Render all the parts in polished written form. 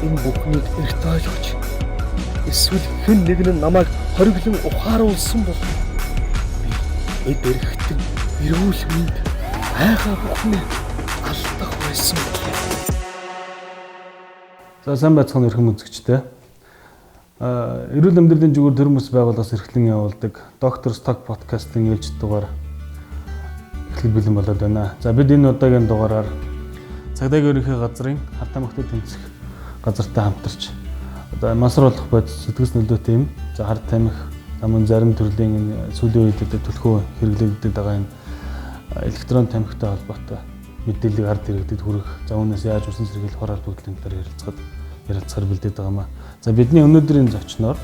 Энэ бүхнийг эрт ойлгож эсвэл хэн нэг нь намайг хориглон ухааруулсан бол би эд эрхтэн эрүүл мэнд айхаа бүхнээ алдах байсан. За сайн байцгаана өрхөн үзэгчтэй. Эрүүл амьдралын зүгээр төрөмс байгууллагаас эрхлэн явуулдаг доктор Сток подкастын ээлж дугаар эхлэх бэлэн болоод байна. За бид энэ удаагийн дугаараар цагдаагийн ерөнхий газрын хар тамхитай тэмцэх газартай хамтарч одоо мансруулах бодис сэтгэс нөлөөтэй юм. За хар тамхи мөн зарим төрлийн сүүлийн үед төлхөө хэрэглэгдэж байгаа энэ электрон тамхитай холбоотой мэдээллийг ард иргэдэд хүргэх. За үүнээс яаж усан сэргийлэх хор албадлын дээр ярилцахаар бэлдээд байгаа маа. За бидний өнөөдрийн зочноор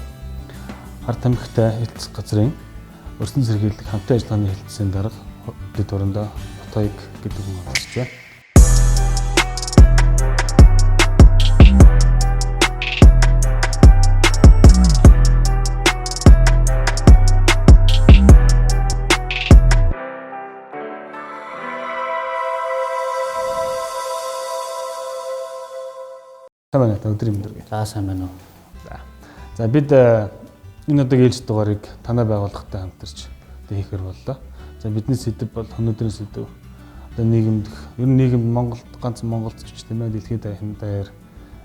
хар тамхитай эцэг газрын өрсөн сэргийлэх хамтын ажиллагааны хэлтсийн дарга дэд орондоо Ботойг гэдэг хүн болчихжээ. Сайн байна уу өдрийн мэндэр. За сайн байна уу. За бид энэ удаагийн ээлж дугаарыг танай байгууллагатай хамтарч хийхээр боллоо. За бидний сэдэв бол өнөөдрийн сэдэв одоо нийгэмд ер нь нийгэм Монголд ганц Монголд ч тийм ээ дэлхийд даяар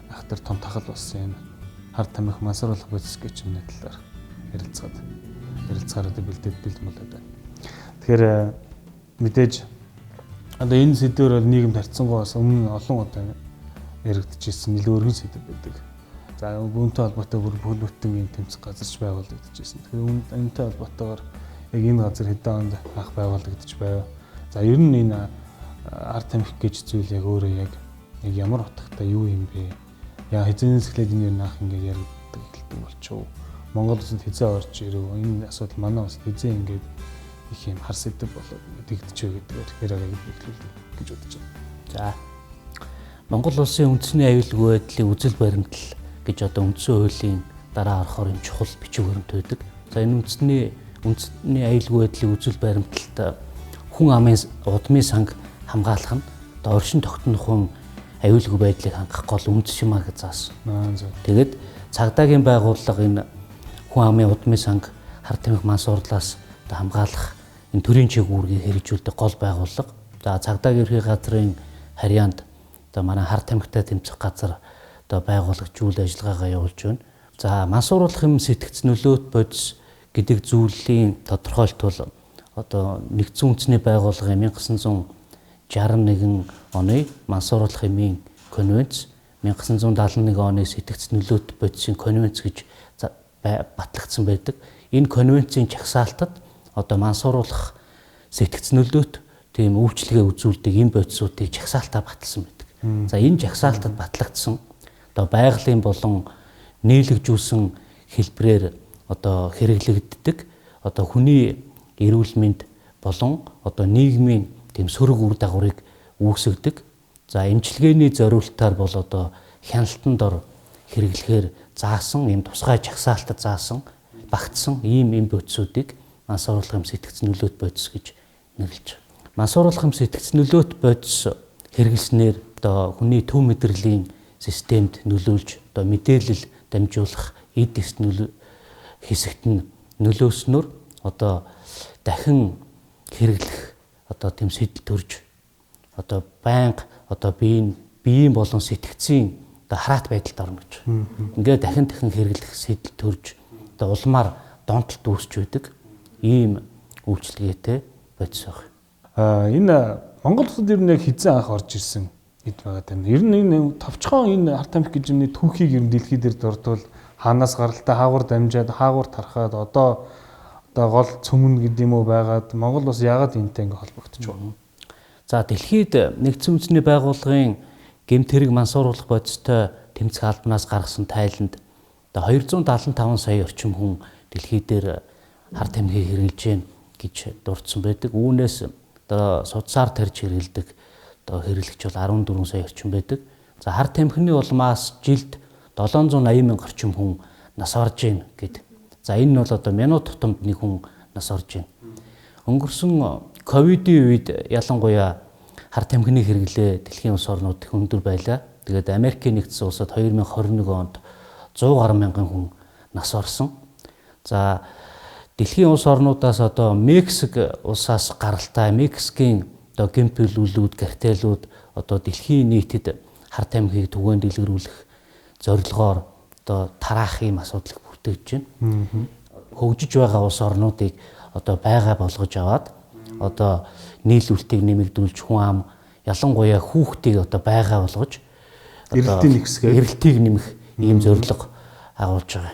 ахтар том тахал болсон юм. Хар тамхи мансруулах бодис гэж юмны талаар ярилцахаар одоо бэлдээд бэлдэн болоод байна. Тэгэхээр мэдээж одоо энэ сэдвээр бол нийгэмд харьцангуйс өмнө олон удаа яригдчихсэн илүү өргөн сэдв байдаг. За үүнтэй холбоотой бүр бүлбүтэн юм тэмцэх газарч байгуулагдчихсэн. Тэгэхээр энэтэй холбоотойгоор яг энэ газар хэдэн онд анх байгуулагдчих байв. За ер нь энэ хар тамхи гэж зүйл яг өөрөө яг ямар утгатай юу юм бэ? Яа хэзээс эхлээд энэ анх ингээд яригддаг гэлдэг болчихов. Монгол улсад хэзээ орж ирэв? Энэ асуудал манай улсад хэзээ ингээд их юм хар сэдв болоод дэгдэжээ гэдгээр яриагаа эхлүүлээ гэж бодож байна. За Монгол улсын үндэсний аюулгүй байдлын үзэл баримтлал гэж одоо үндсэн хуулийн дараа орохоор юм чухал бичиг баримт байдаг. За энэ үндэсний аюулгүй байдлын үзэл баримталд хүн амын удмын санг хамгаалах нь одоо оршин тогтнох хүн аюулгүй байдлыг хангах гол үндэс юм а гэж заасан. Тэгээд цагдаагийн байгууллага энэ хүн амын удмын санг хар тамхи мансуурлаас одоо хамгаалах энэ төрийн чиглэлийг хэрэгжүүлдэг гол байгууллага. За цагдаагийн ерхий газрын харьяанд одоо манай хар тамхитай тэмцэх газар одоо байгуулагдж үйл ажиллагаагаа явуулж байна. За мансууруулах юм сэтгц нөлөөт бодис гэдэг зүйлийн тодорхойлтол одоо нэгдсэн үндэсний байгууллагын 1961 оны мансууруулах юмын конвенц, 1971 оны сэтгц нөлөөт бодисын конвенц гэж батлагдсан байдаг. Энэ конвенцийн жагсаалтад одоо мансууруулах сэтгц нөлөөт тийм үйлчлэгээ үзүүлдэг энэ бодисуудыг жагсаалтаа баталсан байдаг. За энэ жагсаалтад батлагдсан одоо байгалийн болон нийлэгжүүлсэн хэлбэрээр одоо хэрэглэгддэг одоо хүний эрүүл мэнд болон одоо нийгмийн тийм сөрөг үр дагаврыг үүсгэдэг. За эмчилгээний зориултаар бол одоо хяналтанд ор хэрэглэхээр заасан ийм тусгай жагсаалтад заасан багтсан ийм бодисуудыг мансууруулах юм сэтгц нөлөөт бодис гэж нэрлэж байна. Мансууруулах юм сэтгц нөлөөт бодис хэрэглэснээр одоо хүний төв мэдрэлийн системд нөлөөлж одоо мэдээлэл дамжуулах эд хэсэгт нь нөлөөснөөр одоо дахин хэрэглэх одоо тийм сэтэл төрж одоо байнга одоо биеийн болон сэтгцийн одоо хараат байдалд орно гэж. Ингээд дахин хэрэглэх сэтэл төрж одоо улмаар донтолт үүсч байдаг ийм үйлчлэгээтэй бодис байна. Энэ Монгол улсад ер нь яг хэзээ анх орж ирсэн хэд байгаа юм. Ер нь энэ товчхон энэ хар тамхи гэж юмны түүхийг ер нь дэлхийд дурдвал хаанаас гаралтай хаагур дамжаад хаагур тархаад одоо гол цөмөн гэдэг юм уу байгаад Монгол улс яагаад энэтэй ингэ холбогдож байна? За дэлхийд нэгдсэн үндэсний байгууллагын гэмт хэрэг мансууруулах бодистой тэмцэх албанаас гаргасан тайланд одоо 275 сая орчим хүн дэлхий дээр хар тамхиг хэрэглэж байна гэж дурдсан байдаг. Үүнээс одоо судсаар тарж хэрэглэдэг одоо хэрэглэгч бол 14 сая орчим байдаг. За хар тамхины улмаас жилд 780 мянга орчим хүн нас орж байна гэдэг. За энэ нь бол одоо минут тутамд нэг хүн нас орж байна. Өнгөрсөн ковидын үед ялангуяа хар тамхины хэрэглээ дэлхийн улс орнууд их өндөр байлаа. Тэгээд Америкийн нэгдсэн улсад 2021 онд 100 гаруй мянган хүн нас орсон. За дэлхийн улс орнуудаас одоо Мексик улсаас гаралтай Мексикийн одоо гэмтэлүүлүүд, картелүүд одоо дэлхийн нийтэд хар тамхиг түгээн дэлгэрүүлэх зорилгоор одоо тараах юм асуудал бүртгэж байна. Хөгжиж байгаа улс орнуудыг одоо байга болгож аваад одоо нийлүүлэлтийг нэмэгдүүлж хүн ам ялангуяа хүүхдийг одоо байга болгож эрэлтийг нэмэх ийм зорилго агуулж байгаа.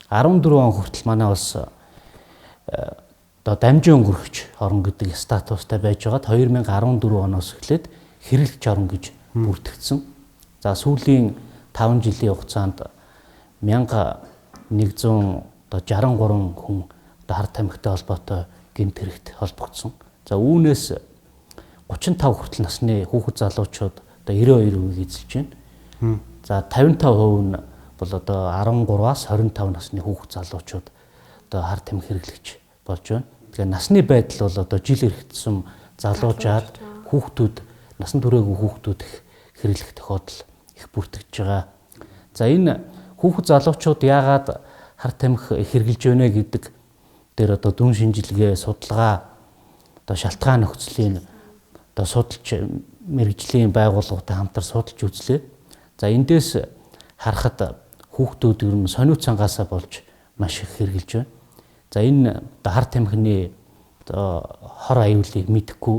2014 он хүртэл манай улс одоо дамжин өнгөрөгч орн гэдэг статустай байж байгаад 2014 оноос эхлээд хэрэглэгч орн гэж бүртгэгдсэн. За сүүлийн 5 жилийн хугацаанд 1163 хүн одоо хар тамхитай холбоотой гэмт хэрэгт холбогдсон. За үүнээс 35 хүртэл насны хүүхэд залуучууд одоо 92% эзэлж байна. За 55% нь бол одоо 13-аас 25 насны хүүхэд залуучууд одоо хар тамхи хэрэглэгч болж байна. Тэгэхээр насны байдал бол одоо жил эрхтсэн залуужаад хүүхдүүд насан туршаагүй хүүхдүүд хэрэглэх тохиолдол их бүртгэж байгаа. За энэ хүүхэд залуучууд яагаад хар тамхи хэрэглэж байна гэдэг дээр одоо дүн шинжилгээ, судалгаа, одоо шалтгаан нөхцөлийн одоо судалж мэрэгжлийн байгууллагатай хамтар судалж үзлээ. За эндээс харахад хүүхдүүд ер нь сониуц цангаасаа болж маш их хэрэглэж байна. За энэ одоо хар тамхины одоо хор аюулыг мэдэхгүй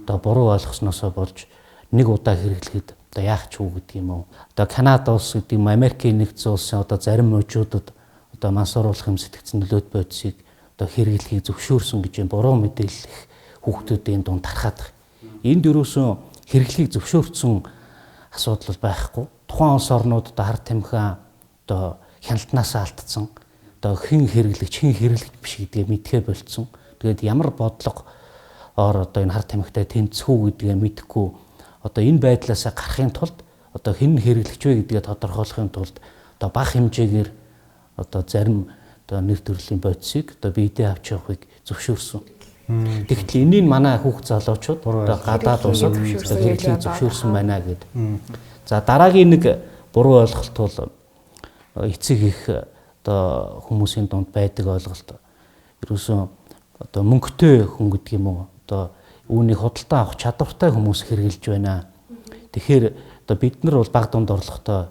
одоо буруу ойлгосноосоо болж нэг удаа хэрэглэхэд одоо яах ч үү гэдэг юм уу. Одоо Канада улс гэдэг юм, Америкийн нэгдсэн улсын одоо зарим мужуудад одоо мансууруулах юм сэтгцэн нөлөөт бодисыг одоо хэрэглэхийг зөвшөөрсөн гэж юм буруу мэдээлэл их хүүхдүүдийн дунд тархаад байна. Энд ерөөсөн хэрэглэхийг зөвшөөрсөн асуудал байхгүй. Тухайн улс орнууд одоо хар тамхиа одоо хяналтнаас алдсан. Одоо хэн хэрэглэгч биш гэдгээ мэдхээ болцсон. Тэгээд ямар бодлогоор одоо энэ хар тамхитай тэнцэх үү гэдгээ мэдэхгүй одоо энэ байдлаас гарахын тулд одоо хэн хэрэглэгч вэ гэдгээ тодорхойлохын тулд одоо бага хэмжээгээр одоо зарим одоо нэр төрлийн бодисыг одоо биедээ авч явахыг зөвшөөрсөн. Тэгэхдээ энийг манай хүүхд залуучууд одоо гадаад улсад хэрэглэхийг зөвшөөрсөн байна гэдэг. За дараагийн нэг буруу ойлголт бол эцэг их одоо хүмүүсийн дунд байдаг ойлголт. Ерөөсөн одоо мөнгөтэй хүн гэдэг юм уу одоо үүнийг худалдаа авах чадвартай хүмүүс хэрэгжилж байна. Тэгэхээр одоо бид нар бол баг дунд орлоготой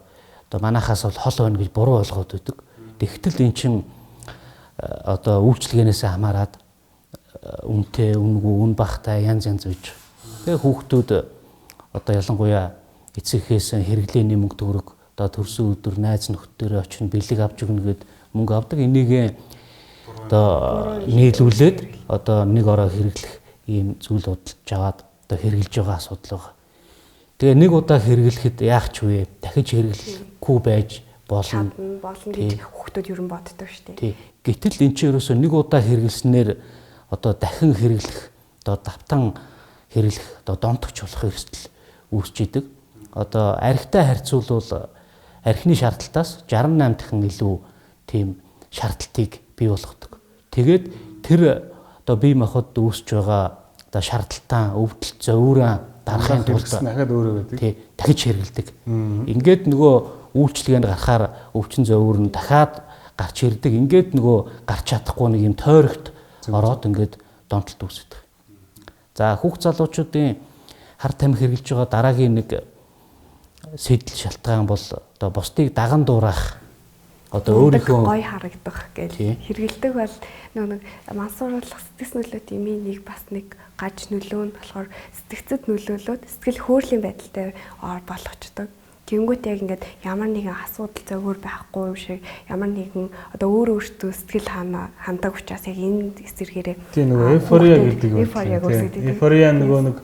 одоо манайхаас бол хол байна гэж буруу ойлгоод байдаг. Тэгтэл эн чин одоо үйлчлэгээнээс хамаарат үнэтэй, үнгүй, үн багтай янз байж. Тэгээ хүүхдүүд одоо ялангуяа эцэгхээс хэрэглээний мөнгө төгрөг одоо төрсөн өдөр найз нөхдөдөө очин бэлэг авч өгнө гэд мөнгө авдаг. Энийг одоо нийлүүлээд одоо нэг ороо хэрэглэх ийм зүйл бодолж аваад одоо хэрэгжилж байгаа асуудал байна. Тэгээ нэг удаа хэрэглэхэд яах ч вэ? Дахиж хэрэглэхгүй байж болно гэж хүүхдүүд ер нь боддог шүү дээ. Гэтэл энэ чинь ерөөсөө нэг удаа хэрэглэснээр одоо дахин хэрэглэх одоо давтан хэрэглэх одоо донтогч болох эрсдэл үүсч идэг. Одоо архитай харьцуулбал архины шаардлагатаас 68 дахин илүү тийм шаардлагатыг бий болгодог. Тэгээд тэр одоо бие махбод үүсч байгаа одоо шаардлагатаа өвдөлт зөөврөө дарахын тулд дахиад өөрөө байдаг. Тий, дахиж хэрэгэлдэг. Ингээд нөгөө үйлчлэгээнд гарахаар өвчин зөөвөр нь дахиад гарч ирдэг. Ингээд нөгөө гарч чадахгүй нэг юм тойрогт ороод ингээд донтолт үүсдэг. За хүүхд залуучуудын хар тамхи хэрэглэж байгаа дараагийн нэг сэтэл шалтгаан бол одоо бусдыг даган дуурах одоо өөрийнхөө гой харагдах гэж хэрэгэлдэг бол нэг мансууруулах сэтгэс нөлөөт имийг бас нэг гаж нөлөө нь болохоор сэтгцэд нөлөөлөд сэтгэл хөөрлийн байдалтай болгочдөг. Тэнгүүт яг ингээд ямар нэгэн асуудал зөөр байхгүй юм шиг ямар нэгэн одоо өөртөө сэтгэл хандаг учраас яг энэ эсрэгээрээ тийм нөгөө эйфория гэдэг юм. Эйфория нөгөө нэг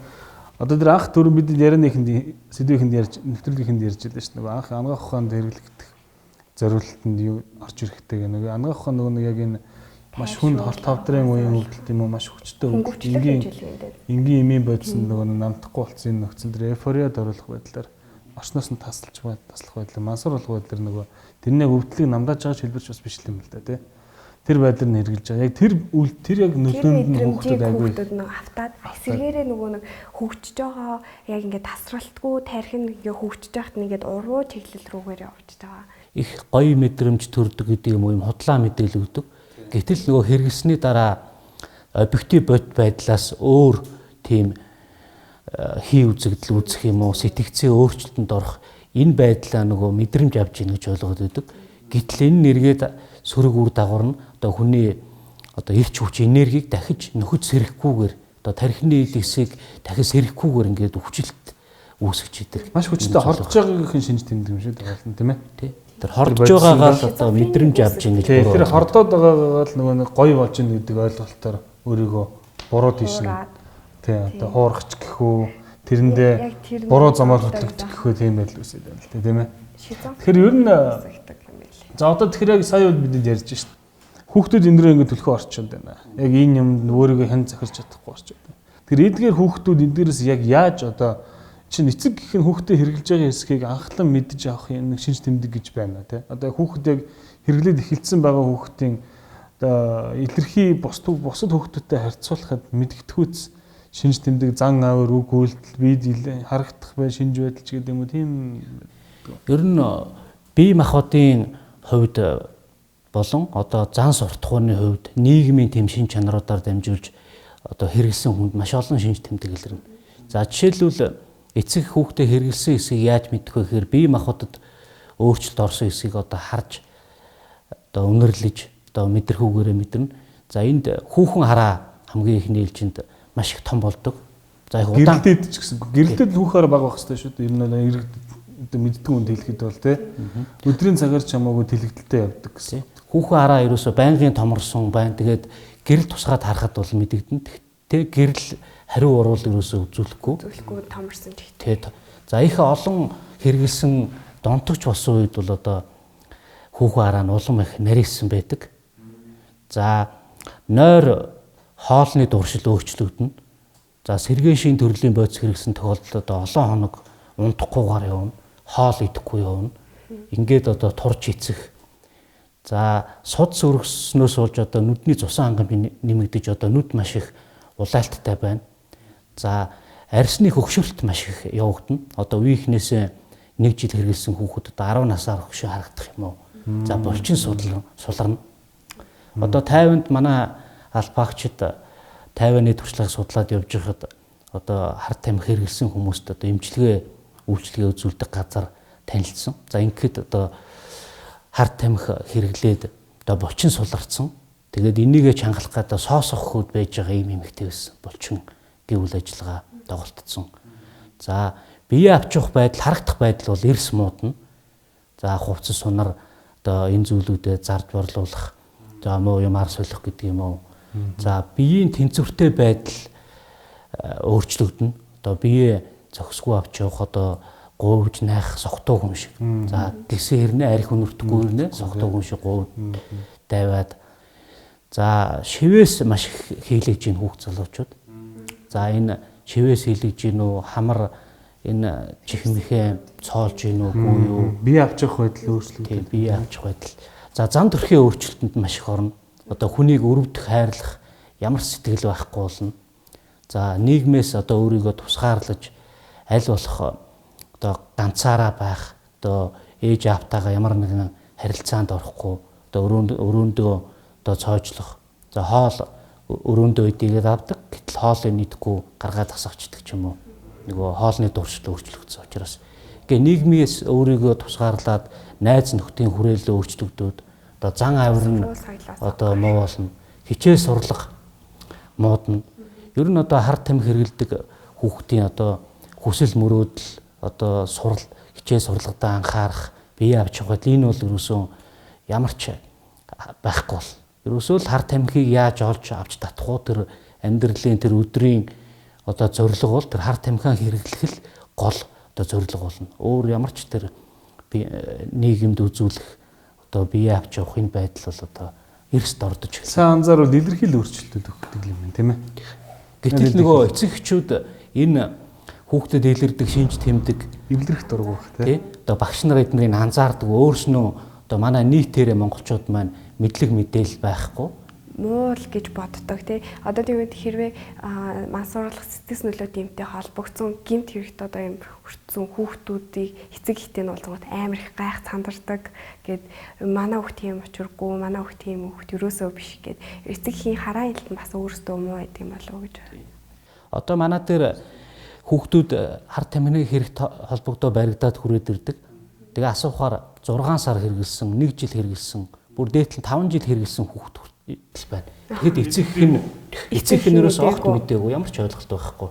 одоо тэр анх түрүү бид ярианыхын сэдвийнхэнд ярьж нэвтрүүлгийнхэнд ярьж байлаа шүү дээ. Нөгөө анх ангаах ухаанд хэрэглэгдэх зориулалтанд юу орж ирэхтэй гэх нэг ангаах ухаан нөгөө яг энэ маш хүнд хорт тавдрын үеийн хөвдөлт юм уу маш хүчтэй энгийн эмийн бодсон нөгөө намтахгүй болсон энэ нөхцөл дээр эйфориад оруулах байдлаар орчноос нь таслах байдлаар мансууруулах байдлаар нөгөө тэрний өвдлийг намдааж байгаа хэлбэрч бас биш юм л да тий. тэр байдлаар нь хэрэгжилж байгаа. Яг тэр яг нөлөөнд нь хүүхдүүд аягүй нэг автаад эсэргээрээ нөгөө нэг хөгжиж байгаа яг ингээд тасралтгүй тарих нь ингээд хөгжиж байхад нэгээд уруу чиглэл рүүгээр явж байгаа. Их гоё мэдрэмж төрдөг гэдэг юм уу, юм худлаа мэдээлэл өгдөг. Гэтэл нөгөө хэрэглэсний дараа объектив бод байдлаас өөр тийм хий үзэгдэл үзэх юм уу, сэтгцийн өөрчлөлтөнд орох энэ байдлаа нөгөө мэдрэмж авч ийн гэж ойлгоод байдаг. Гэтэл энэ нэргээд сөрөг үр дагавар нь одоо хүний одоо эрч хүч энергийг дахиж нөхөж сэрэхгүйгээр одоо тархины хэсгийг дахиж сэрэхгүйгээр ингээд өвчлөлт үүсгэж идэг. Маш хүчтэй хордож байгаагийн шинж тэмдэг юм шиг байна, тийм ээ. Тий. Тэр хордож байгаагаа л одоо мэдрэмж авч ийн гэж. Тэр хордоод байгаагаа л нөгөө нэг гоё болж ийн гэдэг ойлголтоор өөрийгөө буруу тийш нь тий одоо хуурахч гэхүү тэрэндээ буруу замаар хөтлөгдөх гэхүү тийм байл үсээд байна л тийм ээ. Тэгэхээр ер нь за одоо тэгэхээр яг сая үед бид ярьж шít. Хүүхдүүд энэ дэр ингэ төлхөө орчинд байна. Яг энэ юм өөрийгөө хэн захирч чадахгүй орчинд байна. Тэгэхээр эдгээр хүүхдүүд энэ дээрээс яг яаж одоо чинь эцэг гэх нь хүүхдээ хэрэгжилж байгаа хэсгийг анхлан мэдж авах юм нэг шинж тэмдэг гэж байна тий. Одоо хүүхэд яг хэрэглээд эхэлсэн байгаа хүүхдийн одоо илэрхий бусад хүүхдүүдтэй харьцуулахад мэдгэдэггүйц шинж тэмдэг зан авир үг үйлдэл бие харагдах бай шинж байдал ч гэдэг юм уу тийм. Ер нь бие махбодын хувьд болон одоо зан суртахууны хувьд нийгмийн тэм шин чанаруудаар дамжуулж одоо хэрэгэлсэн хүнд маш олон шинж тэмдэг илэрнэ. За жишээлбэл эцэг хүүхдээ хэрэгэлсэн хэсгийг яаж мэдэх вэ гэхээр бие махбодод өөрчлөлт орсон хэсгийг одоо харж одоо үнэрлэж одоо мэдрэхүүгээрээ мэдэрнэ. За энд хүүхэн хараа хамгийн ихний ээлжинд маш их том болдог. За их удаан гэрэлтэд ч гэсэн гэрэлтэд хүүхээр баг байх хэрэгтэй шүү дээ. Ер нь одоо мэддэг үнд хэлэхэд бол тий. Өдрийн цагаар ч хамаагүй тэлэгдэлтэй явдаг гэсэн. Хүүхэн хараа ерөөсө байнгын томорсон байна. Тэгээд гэрэл тусгаад харахад бол мэдэгдэн. Тэ гэрэл хариу уруул ерөөсө үзүүлэхгүй томорсон ч тий. За их олон хэрэгэлсэн донтогч болсон үед бол одоо хүүхэн хараа нь улам их нарийсан байдаг. За нойр хоолны дуршил өөрчлөгдөнө. За сэргээшийн төрлийн бодис хэрэгсэн тохиолдолд одоо олон хоног унтахгүйгээр явна, хоол идэхгүй явна. Ингээд одоо турж эцэх. За судас өргөснөөс болж одоо нүдний цусан хангам нэмэгдэж одоо нүд маш их улаалттай байна. За арьсны хөгшөлт маш их явагдана. Одоо үеийнхнээс 1 жил хэрэгэлсэн хүүхэд одоо 10 насаар хөгшөө харагдах юм уу? За булчин суларна. Одоо 50-нд манай албаагчид 50-ны туршлагыг судлаад явж байхад одоо харт тамхи хэрэгэлсэн хүмүүст одоо үйлчлэгээ үзүүлдэг газар танилцсан. За ингээд одоо харт тамхи хэрэглээд одоо булчин суларцсан. Тэгээд энийгээ чангалах гэдэг соосох хүүд байж байгаа юм эмэгтэй байсан. Булчин гэвэл ажиллагаа доголдсон. За бие авчих байдал, харагдах байдал бол эрс муудна. За хувцас сунар одоо энэ зүйлүүдэд зарж борлуулах, за муу юмар солих гэдэг юм уу. За биеийн тэнцвэртэй байдал өөрчлөгдөнө. Одоо бие зохисгүй авч явах одоо говьж найх согтуу хүн шиг. За гисэн хэрнээ арх өнөртгөө хэрнээ согтуу хүн шиг говь даваад. За шивээс маш их хийлгэж ийн хүүхд залуучууд. За энэ шивээс хийлгэж ийн үү, хамар энэ чихмэхээ цоолж ийн үгүй юу? Бие авчих байдал өөрчлөгдөв. Бие авчих байдал. За зан төрхийн өөрчлөлтөнд маш их орно. Одоо хүнийг өрөвдөх, хайрлах ямар сэтгэл байхгүй болно. За нийгмээс одоо өөрийгөө тусгаарлаж аль болох одоо ганцаараа байх, одоо ээж аавтайгаа ямар нэгэн харилцаанд орохгүй, одоо өрөөндөө одоо цоожлох. За хоол өрөөндөө идээд авдаг. Гэтэл хоолыг нийтгүй гаргаад тасагчдаг ч юм уу. Нөгөө хоолны дуршил өөрчлөгдсөн учраас. Ингээ нийгмээс өөрийгөө тусгаарлаад найз нөхдийн хүрээлэл өөрчлөгдөөд одоо зан авир нь одоо муу болно. Хичээл сурлах муудна. Ер нь одоо харт тамхи хэрэгэлдэг хүүхдийн одоо хүсэл мөрөөдөл одоо сурал хичээл сурлагадаа анхаарах, бие авч явах энэ бол ерөөсөө ямар ч байхгүй бол. Ерөөсөө л харт тамхиг яаж олж авч татах уу тэр амьдралын тэр өдрийн одоо зорилго бол тэр харт тамхиа хэрэглэх л гол одоо зорилго болно. Өөр ямар ч тэр нийгэмд үзүүлэх одоо бие авч явах энэ байдал бол одоо эрсд ордож эхэлсэн. Сайн анзаарвал илэрхийл өөрчлөлтүүд өгдөг юм байна, тийм ээ. Гэтэл нөгөө эцэг эхчүүд энэ хүүхдэд илэрдэг шинж тэмдэг эвлэрэх дургуй тий. Одоо багш нар эднийг анзаардаг, өөрснөө одоо манай нийтээрээ монголчууд маань мэдлэг мэдээлэл байхгүй муу л гэж боддог тий. Одоо тэгээд хэрвээ мансууруулах сэтгэс нөлөөтэй юмтай холбогдсон гэмт хэрэгт одоо юм өртсөн хүүхдүүдийг эцэг ихтэй нь болцгоод амар их гайх цандардаг гэд манай хүүхд тийм учиргүй манай хүүхд тийм хүүхд ерөөсөө биш гэд эцэг ихийн хараа хэлт бас өөрөөсөө муу байдаг юм болов уу гэж. Одоо манай дээр хүүхдүүд хар тамхины хэрэгт холбогдоо баригдаад хүрээд ирдэг. Тэгээ асуухаар 6 сар хэрэгэлсэн, 1 жил хэрэгэлсэн, бүр дээдлэн 5 жил хэрэгэлсэн хүүхд байна. Тэгэхэд эцэг хинээс огт мэдээгүй ямар ч ойлголт байхгүй.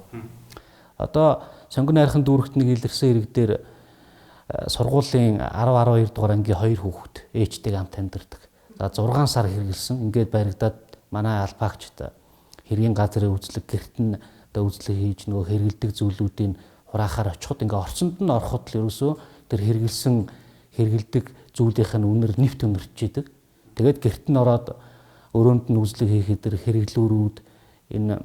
Одоо сонгон найрхан дүүрэгт нэг илэрсэн хэрэг дээр сургуулийн 10-12 дугаар ангийн 2 хүүхэд ээжтэйг хамт амьдардаг. За 6 сар хэрэгэлсэн. Ингээд баригдаад манай албаагчд хэргийн газрын үзлэг гэрт нь одоо үзлэг хийж нөгөө хэрэгэлдэг зүйлүүдийн хураахаар очиход ингээ орцонд нь ороход л ерөөсөө тэр хэрэгэлдэг зүйлийнх нь үнэр нэвт өнөрч идэг. Тэгээд гэрт нь ороод өрөөнд нь үзлэг хийхэд тэр хэрэглүүрүүд энэ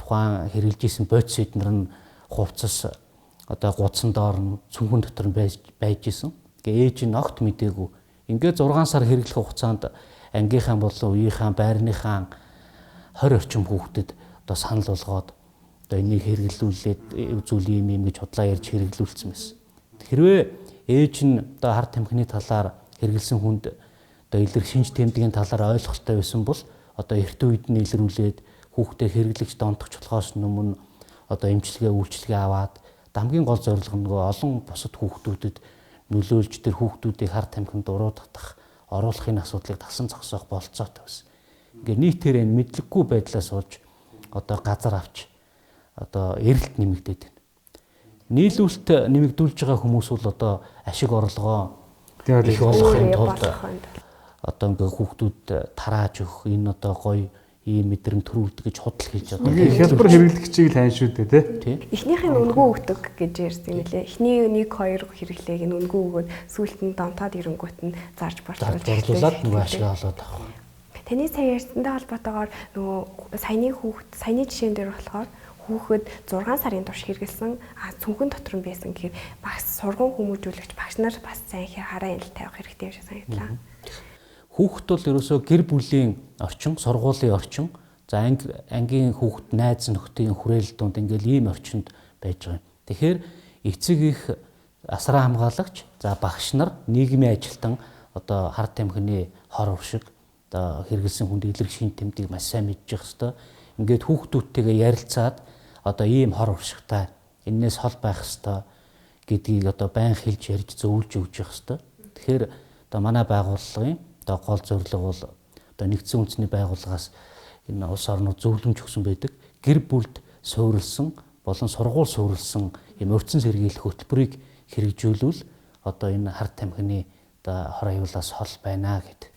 тухайн хэрэгжилжсэн бодис эднэр нь хувцас одоо гудсан доор нь цүнхэн дотор нь байж исэн. Гээ ээж нь огт мэдээгүй. Ингээд 6 сар хэрэглэх хугацаанд ангийнхаа болон үеийнхаа байрныхаа 20 орчим хүүхдэд одоо санал болгоод одоо энийг хэрэглүүлээд үзүүл юм гэж худлаа ярьж хэрэглүүлсэн байсан. Хэрвээ ээж нь одоо хар тамхины талаар хэрэглэсэн хүнд одоо илэрх шинж тэмдгийн талаар ойлголттой байсан бол одоо эрт үед нь илрүүлээд хүүхдээ хэрэглэгч донтогч болохоос өмнө одоо үйлчлэгээ аваад хамгийн гол зорилго нь олон бусад хүүхдүүдэд нөлөөлж тэр хүүхдүүдийг хар тамхинд уруудах оруулахын асуудлыг тасан зогсоох болцоотой байсан. Ингээ нийтээр энэ мэдлэггүй байдлаас болж одоо газар авч одоо эрэлт нэмэгдээд байна. Нийлүүлэлт нэмэгдүүлж байгаа хүмүүс бол одоо ашиг орлогоо их болгохын тулд одоо ингээ хүүхдүүд тарааж өгөх энэ одоо гоё ийм мэдрэмт төрүүлдэг гэж худал хийж одоо хялбар хэрэглэгчийг л хайн шүү дээ тий. Эхнийх нь үнгүү өгдөг гэж ярьсан юм лээ. Эхний 1-2 хэрэглээг нь үнгүү өгөөд сүүлд нь донтоод ирэнгүүт нь зарж борлуулж нөгөө ашиг олоод авах. Таны сая ярьсантай холбоотойгоор нөгөө саяны жишээн дээр болохоор хүүхэд 6 сарын турш хэрэгэлсэн цүнхэн дотор нь байсан гэхээр багш сургууль хүмүүжүүлэгч багш нар бас сайн хараа ил тавих хэрэгтэй юм шиг санагдлаа. Хүүхэд бол ерөөсөө гэр бүлийн орчин, сургуулийн орчин, за ангийн хүүхэд найз нөхдийн хүрээлэл донд ингээл ийм орчинд байж байгаа юм. Тэгэхээр эцэг их асраа хамгаалагч, за багш нар нийгмийн ажилтан одоо хар тамхины хор уршиг одоо хэрэгэлсэн хүнд илэрх шин тэмдгийг маш сайн мэдчих хэвээр. Ингээд хүүхдүүдтэйгээ ярилцаад одоо ийм хор уршигтай энээс хол байх хэвээр гэдгийг одоо байн хэлж ярьж зөвлөж өгч явах хэвээр. Тэгэхээр одоо манай байгууллагын одоо гол зорилго бол одоо нэгдсэн үндэсний байгууллагаас энэ улс орнууд зөвлөмж өгсөн байдаг. Гэр бүлд суурилсан болон сургууль суурилсан юм урьдчилан сэргийлэх хөтөлбөрийг хэрэгжүүлвэл одоо энэ хар тамхины одоо хор аюулаас хол байна гэдэг.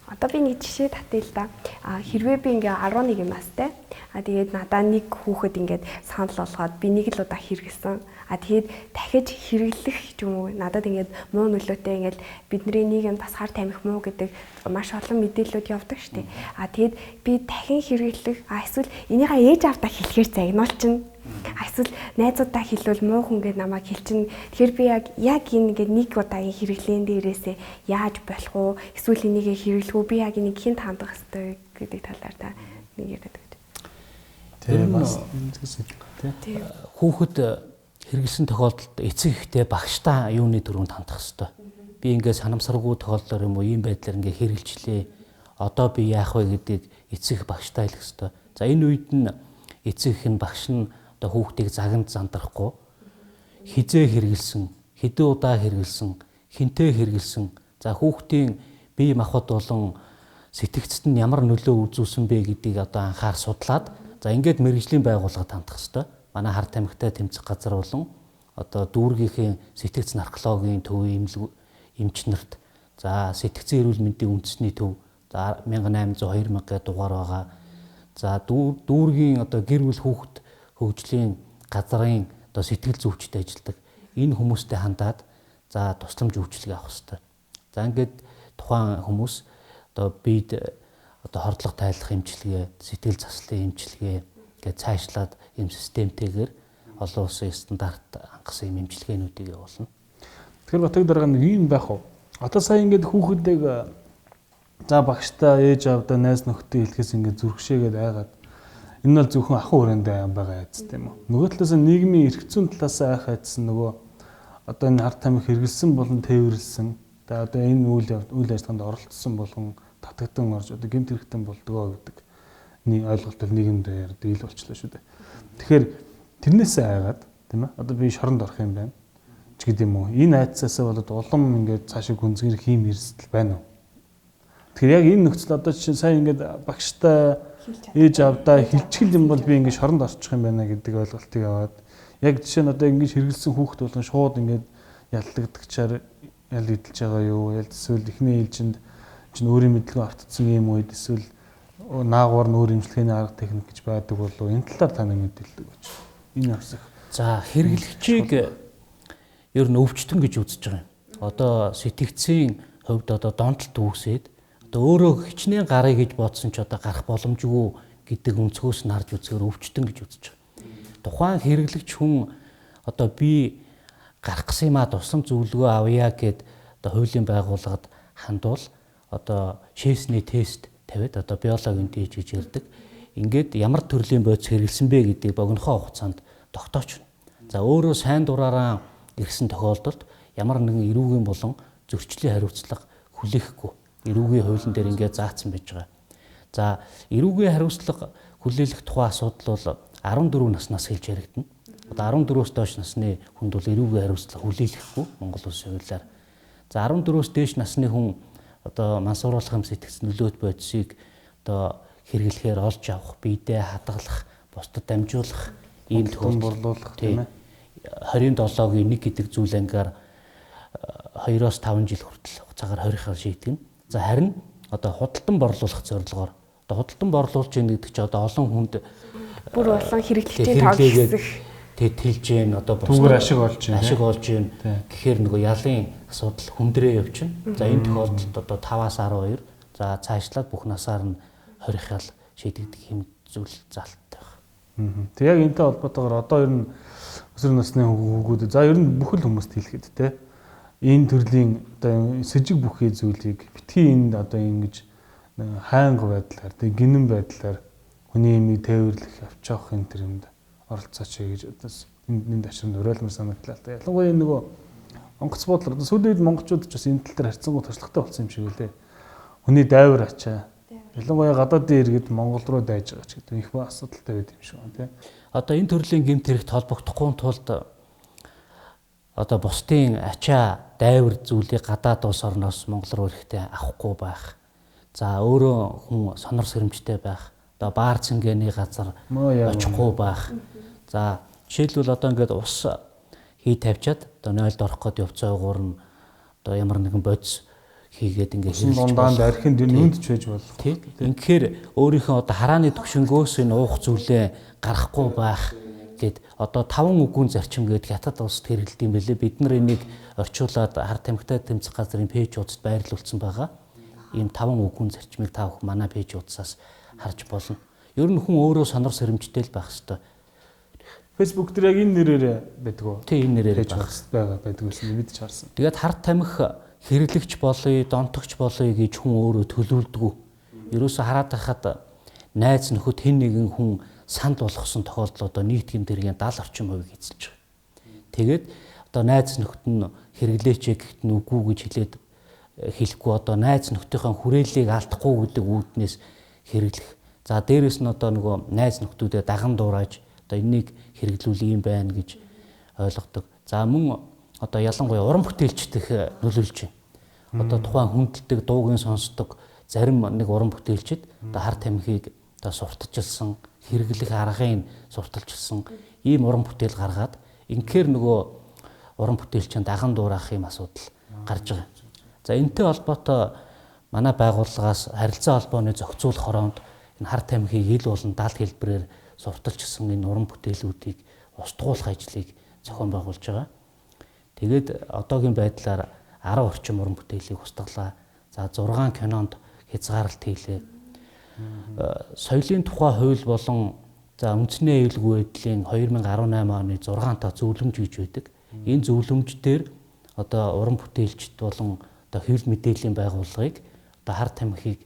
Одоо би нэг жишээ татъя л да. Хэрвээ би ингээ 11 настай. Тэгээд надаа нэг хүүхэд ингээд санал болгоод би нэг л удаа хэрэгэлсэн. Тэгээд дахиж хэрэглэх ч юм уу надад ингээд муу нөлөөтэй ингээд бидний нийгэмд бас хар тамхи муу гэдэг маш олон мэдээлэлүүд явдаг штеп. Тэгээд би дахин хэрэглэх эсвэл энийхээ ээж авдаа хэлэхээр загнуулчихна. Эсвэл найзуудаа хэлвэл муу хүн гээд намайг хэлчихнэ. Тэгэхээр би яг энэ ингээд нэг удаагийн хэрэглэн дээрээсээ яаж болох уу? Эсвэл энийг хэрэглэх үү? Би яг энийг хэн хандах хэвтэй гэдэг талаар та нэг яриад байдаг. Тийм бас тийм. Хүүхэд хэрэгэлсэн тохиолдолд эцэг ихтэй багштай юуны дөрөнд хандах хэвтэй. Би ингээд санамсаргүй тохиолдолоор юм уу ийм байдлаар ингээд хэрэгжилээ. Одоо би яах вэ гэдгийг эцэг багштай хэлэх хэвтэй. За энэ үед нь эцэг их нь багш нь одоо хүүхдийг заганд зандрахгүй хизээ хэрэгэлсэн, хэдэн удаа хэрэгэлсэн, хинтээ хэрэгэлсэн. За хүүхдийн бие махбод болон сэтгцэд нь ямар нөлөө үзүүлсэн бэ гэдгийг одоо анхаар судлаад за ингээд мэргэжлийн байгууллагад хандах хэвээр. Манай хар тамхитай тэмцэх газар болон одоо дүүргийнхээ сэтгц наркологийн төвийн эмчнэрт за сэтгцэн эрүүл мэндийн үндэсний төв за 1800-2000 дугаар байгаа. За дүүргийн одоо гэр бүл хүүхэд хөгжлийн газрын одоо сэтгэл зүйчтэй ажилладаг энэ хүмүүстэй хандаад за тусламж үйлчилгээ авах хэрэгтэй. За ингээд тухайн хүмүүс одоо бид одоо хордлого тайлах эмчилгээ, сэтгэл заслын эмчилгээ гэж цаашлаад ийм системтэйгээр олон улсын стандарт хангасан юм эмчилгээнүүдийг явуулна. Тэгэхээр батг дарга нэг юм байх уу? Одоо сая ингээд хүүхэдийг за багштай ээж авдаа найз нөхдөд хэлэхээс ингээд зүрхшээгээд айгаад энэ бол зөвхөн ахын хүрээндээ байгаа яц тийм үү. Нөгөө талаас нь нийгмийн эрх зүйн талаас айх айдсан нөгөө одоо энэ харт тамхи хэрэгэлсэн болон тээвэрлсэн. Тэгээ одоо энэ үйл ажиллагаанд оролцсон болгон татагдан орж одоо гэмт хэрэгтэн болдгоо гэдэг нэг ойлголт нийгэмд ярьдаг ил болчлоо шүү дээ. Тэгэхээр тэрнээсээ айгаад тийм ээ одоо би шоронд орох юм байна ч гэдэм үү. Энэ айцсаасаа болоод улам ингээд цаашаа гүнзгийрэх хийм эрсдэл байна уу? Тэгэхээр яг энэ нөхцөл одоо чинь сайн ингээд багштай ээж авдаа хилчгэл юм бол би ингээд шоронд орчих юм байна гэдэг ойлголтыг аваад яг жишээ нь одоо ингээд хэрэгэлсэн хүүхэд болгон шууд ингээд яллагдагчаар ял идэлж байгаа юу? Ял эсвэл эхний ээлжинд чинь өөрийн мэдлэгээ автцсан юм үед эсвэл наагур нь өөр имжлэгээний арга техник гэж байдаг болов энэ талаар та нэг мэдээлдэг байж. Энэ авсах. За хэрэглэгчийг ер нь өвчтөн гэж үзэж байгаа юм. Одоо сэтгцийн хувьд одоо донтолт үүсээд одоо өөрөө хичнээн гарыг гэж бодсон ч одоо гарах боломжгүй гэдэг өнцгөөс нь харж үзэхээр өвчтөн гэж үзэж байгаа. Тухайн хэрэглэгч хүн одоо би гарах гэсэн юм а тусам зөвлөгөө авъя гэд одоо хуулийн байгууллагад хандвал одоо шээсний тест тавиад одоо биологийн дээж гэж ярьдаг. Ингээд ямар төрлийн бодис хэрэгэлсэн бэ гэдгийг богинохоо хугацаанд тогтоочно. За өөрөө сайн дураараа ирсэн тохиолдолд ямар нэгэн эрүүгийн болон зөрчлийн хариуцлага хүлээхгүй. Эрүүгийн хуулийн дээр ингээд заасан байж байгаа. За эрүүгийн хариуцлага хүлээлгэх тухай асуудал бол 14 наснаас хэлж яригдана. Одоо 14-өөс доош насны хүнд бол эрүүгийн хариуцлага хүлээлгэхгүй Монгол Улсын хуулиар. За 14-өөс дээш насны хүн одоо мансууруулах юм сэтгц нөлөөт бодисыг одоо хэрэглэхээр олж авах, биедээ хадгалах, бусдад дамжуулах ийм тохиолдол борлуулах тийм ээ. 27-гийн 1 гэдэг зүйл ангиар 2-оос 5 жил хүртэл хугацаагаар хорихоор шийдэгнэ. За харин одоо худалдан борлуулах зорилгоор одоо худалдан борлуулж яах гэдэг чинь одоо олон хүнд бүр болон хэрэглэгчийн тоглох тэлж гэн одоо түгээр ашиг олж гэн гэхээр нөгөө ялын асуудал хүндрээ явчихна. За энэ тохиолдолд одоо 5-аас 12 за цаашлаад бүх насаар нь хорихол шийдэгдэх юм зүйл залттай байна. Тэг яг энэтэй холбоотойгоор одоо ер нь өсвөр насны хүүгүүд за ер нь бүхэл хүмүүст хэлэхэд те энэ төрлийн одоо с ิจ бүхий зүйлийг битгий энд одоо ингэж хайнга байдлаар тэг гинэн байдлаар хүний имийг тээвэрлэх авч явах энэ төр юмд оролцооч гэж одоос энд ашигт уриалмар санагдлаа та. Ялангуяа энэ нөгөө онгоц бодлого одоо сүүлийн үед монголчууд ч бас энэ тал дээр харьцангуй туршлагатай болсон юм шиг үлээ. Хүний дайвар ачаа. Ялангуяа гадаадын иргэд Монгол руу дайж байгаа ч гэдэг их ба асуудалтай байд юм шиг байна тий. Одоо энэ төрлийн гэмт хэрэгт холбогдохгүй тулд одоо бусдын ачаа дайвар зүйлийг гадаад улс орноос Монгол руу ирэхдээ авахгүй байх. За өөрөө хүн сонор сэрэмжтэй байх. Одоо баар цэнгэний газар очихгүй байх. За жишээлбэл одоо ингээд ус хий тавьчаад одоо нойлд орох гээд явцаагуур нь одоо ямар нэгэн бодис хийгээд ингээд хэрэглэж дундaan архинд нүнд ч байж болох. Тийм. Инхээр өөрийнхөө одоо харааны төвшнгөөс энэ уух зүйлээ гарахгүй байх гэд одоо 5 үгүүн зарчим гэдэг хятад улсад хэрэгэлдэг юм бэлээ. Бид нар энийг орчуулад хар тамхитай тэмцэх газрын пэйж хуудасд байрлуулсан байгаа. Ийм 5 үгүүн зарчмыг та бүхэн манай пэйж хуудасаас харж болно. Ер нь хүн өөрөө сонор сэрэмжтэй л байх ёстой. Facebook дээр яг энэ нэрээр байдаг уу? Тийм энэ нэрээр байдаг гэсэн мэдж харсан. Тэгээд хар тамхи хэрэглэгч болъё, донтогч болъё гэж хүн өөрөө төлөвлөдгөө. Ерөөсө хараад байхад найз нөхөд хэн нэгэн хүн санд болгосон тохиолдол одоо нийгмийн дэргийн 70 орчим хувийг эзэлж байгаа. Тэгээд одоо найз нөхөд нь хэрэглээч гэхэд нь үгүй гэж хэлэхгүй одоо найз нөхдийнхээ хүрээллийг алдахгүй гэдэг үүднээс хэрэглэх. За дээрэс нь одоо нөгөө найз нөхдүүдэд даган дуурайж одоо энийг хэрэглүүл юм байна гэж ойлгодог. За мөн одоо ялангуяа уран бүтээлчдэх нөлөөлж байна. Одоо тухайн хүндэлдэг дуугийн сонсдог зарим нэг уран бүтээлчд одоо хар тамхиг одоо сурталчилсан хэрэглэх аргыг сурталчилсан ийм уран бүтээл гаргаад инхээр нөгөө уран бүтээлчийн даган дуурайх юм асуудал гарч байгаа. За энэтэй холбоотой манай байгууллагаас харилцаа холбооны зохицуулах хороонд энэ хар тамхиг ил болон 70 хэлбэрээр сурталчилсан энэ уран бүтээлүүдийг устгуулах ажлыг зохион байгуулж байгаа. Тэгээд одоогийн байдлаар 10 орчим уран бүтээлийг устгалаа. За 6 кинонд хязгаарлалт хийлээ. Соёлын тухай хууль болон за үндэсний аюулгүй байдлын 2018 оны 6 та зөвлөмж гэж байдаг. Энэ зөвлөмж дээр одоо уран бүтээлчд болон одоо хэвлэл мэдээллийн байгууллагыг одоо хар тамхиг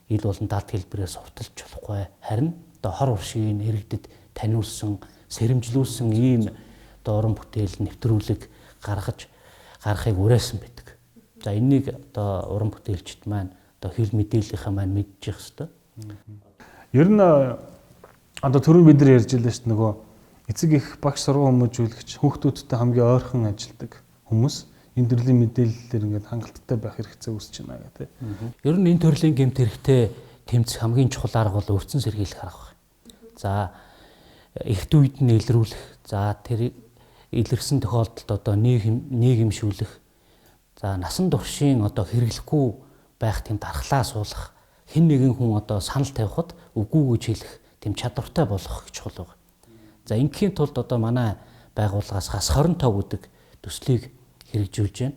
ил болон далд хэлбэрээр сурталж болохгүй. Харин одоо хор уршиг иргэдэд таниулсан, сэрэмжлүүлсэн ийм одоо уран бүтээл нэвтрүүлэг гаргахыг уриалсан байдаг. За энийг одоо уран бүтээлчд маань одоо хэвлэл мэдээллийнхаа маань мэдчих хэвээр. Ер нь одоо түрүү бид нар ярьж байлаа шүү дээ, нөгөө эцэг их багш сургууль хүмүүжүүлэгч хүүхдүүдтэй хамгийн ойрхон ажилладаг хүмүүс энэ төрлийн мэдээллээр ингээд хангалттай байх хэрэгцээ үүсэж байна гэдэг. Ер нь энэ төрлийн гэмт хэрэгтэй тэмцэх хамгийн чухал арга бол өрцөн сэргийлэх арга байна. За эрт үед нь илрүүлэх, за тэр илэрсэн тохиолдолд одоо нийгэмшүүлэх, за насан туршийн одоо хэрэглэхгүй байх тийм дархлаа суулгах, хэн нэгэн хүн одоо санал тавихад үгүй гэж хэлэх тийм чадвартай болох чухал байна. За ингийн тулд одоо манай байгууллагаас хас 25 гэдэг төслийг хэрэгжүүлж байна.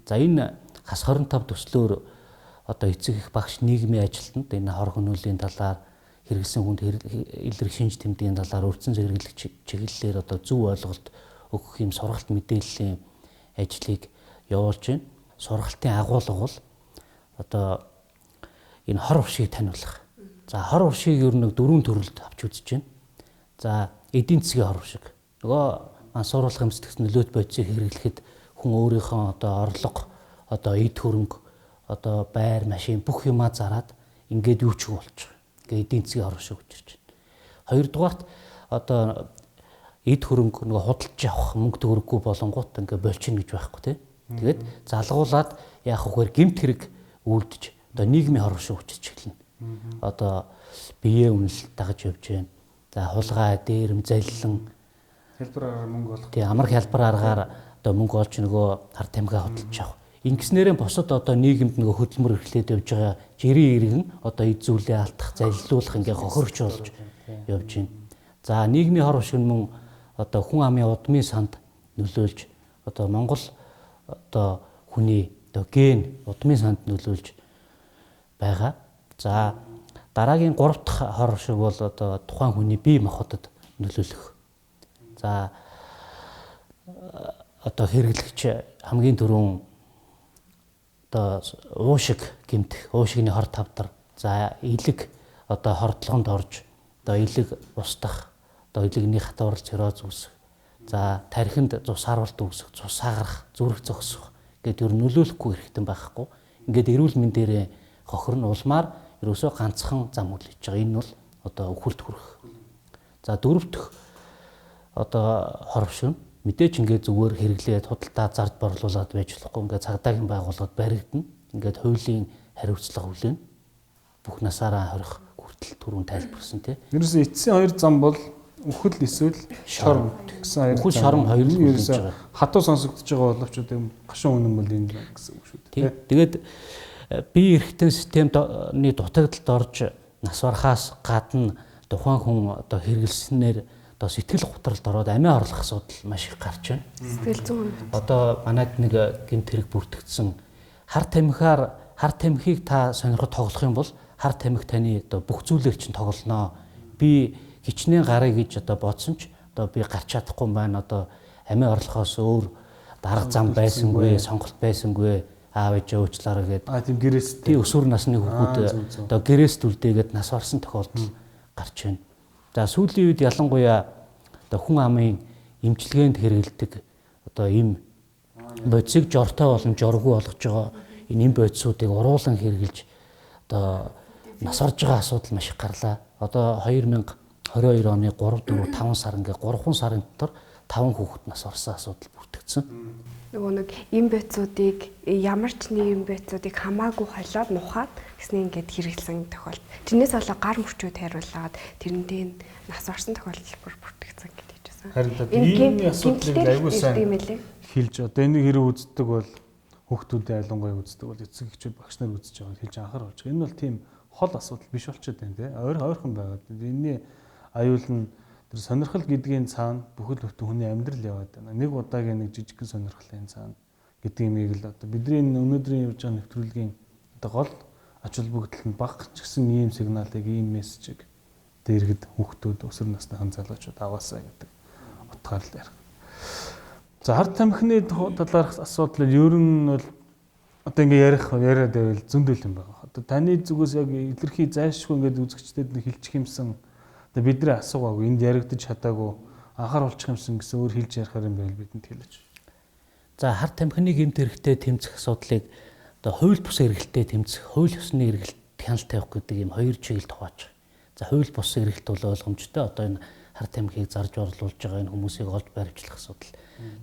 За энэ хас 25 төслөөр одоо эцэг их багш нийгмийн ажилтнад энэ хор хөнөөлийн талаар хэрэгэлсэн хүнд илрэх шинж тэмдгийн талаар өрцөн зэрэглэх чиглэлээр одоо зөв ойлголт өгөх юм сургалт мэдээллийн ажлыг явуулж байна. Сургалтын агуулга бол одоо энэ хор уршиг таниулах. За хор уршиг ер нь 4 төрөлд авч үзэж байна. За эдийн засгийн хор уршиг. Нөгөө мансууруулах эмсдэгс нөлөөт бодисыг хэрэглэхэд хүн өөрийнхөө одоо орлого, одоо эд хөрөнгө, одоо байр, машин бүх юмаа зараад ингээд юу ч болж байгаа. Ингээд эдийн засгийн хор уршиг учирч байна. Хоёрдугаарт одоо эд хөрөнгө нөгөө худалдаж авах мөнгө төгрөггүй болонгууд ингээд болчихно гэж байхгүй тийм. Тэгээд залгуулад яах вэхээр гэмт хэрэг үлдэж одоо нийгмийн хор уршиг учирч эхэлнэ. Одоо биеэ үнэлэлт дагаж явж байна. За хулгай, дээрэм, заллин Хэлбэр мөнгө олох. тий амар хялбар аргаар одоо мөнгө олж нөгөө хар тамхиа хөдөлж авах. Ингэснээрээ босод одоо нийгэмд нөгөө хөдөлмөр эрхлээд явж байгаа жирийн иргэн одоо эд зүйлээ алдах, залилуулах ингээ хохирогч болж явж байна. За нийгмийн хор уршиг мөн одоо хүн амын удмын санд нөлөөлж одоо Монгол одоо хүний одоо ген удмын санд нөлөөлж байгаа. За дараагийн 3 дахь хор уршиг бол одоо тухайн хүний бие махбодод нөлөөлөх. За одоо хэрэглэгч хамгийн түрүүн одоо уушиг гэмтэх, уушигны хор тавдар, за илэг одоо хордлогонд орж одоо илэг устдах, одоо илэгний хатварл цирроз үүсэх, за тархинд цус харвалт үүсэх, цус сагарах, зүрх зогсох гэдэг ер нь нөлөөлөхгүй хэрэгтэй байхгүй. Ингээд эрүүл мэндээрээ хохирно улмаар ерөөсөө ганцхан зам хүлээж байгаа. Энэ бол одоо өвхөлт хүрэх. За 4 дахь одоо хор уршиг мэдээч ингээд зүгээр хэрэглээд худалдаа зард борлуулад байж болохгүй. Ингээд цагдаагийн байгууллагад баригдана. Ингээд хуулийн хариуцлага хүлээн бүх насаараа хорих хүртэл түрүүн тайлбарсан тийм. Ерөөсөө эцсийн 2 зам бол үхэл эсвэл шорон гэсэн 2. Үхэл шорон хоёр нь ерөөсөө хатуу сонсогдож байгаа боловч одоо гашуун үнэн бол энэ гэсэн үг шүү дээ. Тэгээд бие эрхтэн системний дутагдалд орж нас барахаас гадна тухайн хүн одоо хэрэгэлснээр одоо сэтгэл готролд ороод амиа орлох асуудал маш их гарч байна. Сэтгэл зүйн. Одоо манайд нэг гэмт хэрэг бүртгэгдсэн. Хар тамхиг та сонирхож тоглох юм бол хар тамхи таны одоо бүх зүйлээр чинь тоглоно. Би хичнээн гарыг гэж одоо бодсон ч одоо би гарч чадахгүй юм байна. Одоо амиа орлохоос өөр дарга зам байсангүй, сонголт байсангүй. Аав ээж уучлаарай гэдэг. Тийм гэрээстэй. Өсвөр насны хүүхүүд одоо гэрээст үлдээгээд нас барсан тохиолдол гарч байна. За сүүлийн үед ялангуяа одоо хүн амын эмчилгээнд хэрэгэлдэг одоо им бодисыг жортой болон жоргүй болгож байгаа энэ им бодисуудыг уруулан хэрэгжилж одоо нас орж байгаа асуудал маш их гарлаа. Одоо 2022 оны 3, 4, 5 сар ингээ 3 сарын дотор 5 хүүхэд нас орсон асуудал бүртгэгдсэн. Нөгөө нэг им бодисуудыг ямар ч нэг им бодисуудыг хамаагүй холиод нухаад гэснээр ингээд хэрэглэсэн тохиолдол. Тэрнээс болоо гар мөрчүүд хариулаад тэрнтэй нас орсон тохиолдол бүртгэгдсэн гэж хэлжсэн. Харин энэ асуудлыг аягүй сайн хэлж одоо энийг хэрэг үздэг бол хүүхдүүдэд ялангуяа үздэг бол эцэг эхчүүд багш нар үзэж байгааг хэлж анхаарч байгаа. Энэ бол тийм хол асуудал биш болчиход байна тий. Ойрхон байгаад. Энэний аюул нь тэр сонирхол гэдгийн цаана бүхэл бүтэн хүний амьдрал яваад байна. Нэг удаагийн нэг жижигхэн сонирхлын цаана гэдэг юмыг л одоо бидний өнөөдрийн явж байгаа нэвтрүүлгийн одоо гол ач холбогдол нь баг ч гэсэн ийм сигналыг, ийм мессежийг дээргэд хүүхдүүд өсвөр насныхан залуучууд аваасаа гэдэг утгаар л ярих. За хар тамхины талаарх асуудал ер нь бол одоо ингээ яриад байвал зөндөл юм байна. Одоо таны зүгээс яг илэрхий зайлшгүй ингээд үзэгчдэд нэг хэлчих юмсан одоо бидний асуугаагүй энд яригдаж чадаагүй анхааруулчих юмсан гэсэн өөр хэлж ярихаар юм байл бидэнд хэлж. За харт тамхины гэмт хэрэгтэй тэмцэх асуудлыг одоо хууль бус эргэлтэд тэмцэх, хууль ёсны эргэлт хяналт тавих гэдэг ийм хоёр чиглэлд хувааж. За хууль бус эргэлт бол ойлгомжтой. Одоо энэ харт тамхиг зарж орлуулж байгаа энэ хүмүүсийг олж баримтлах асуудал.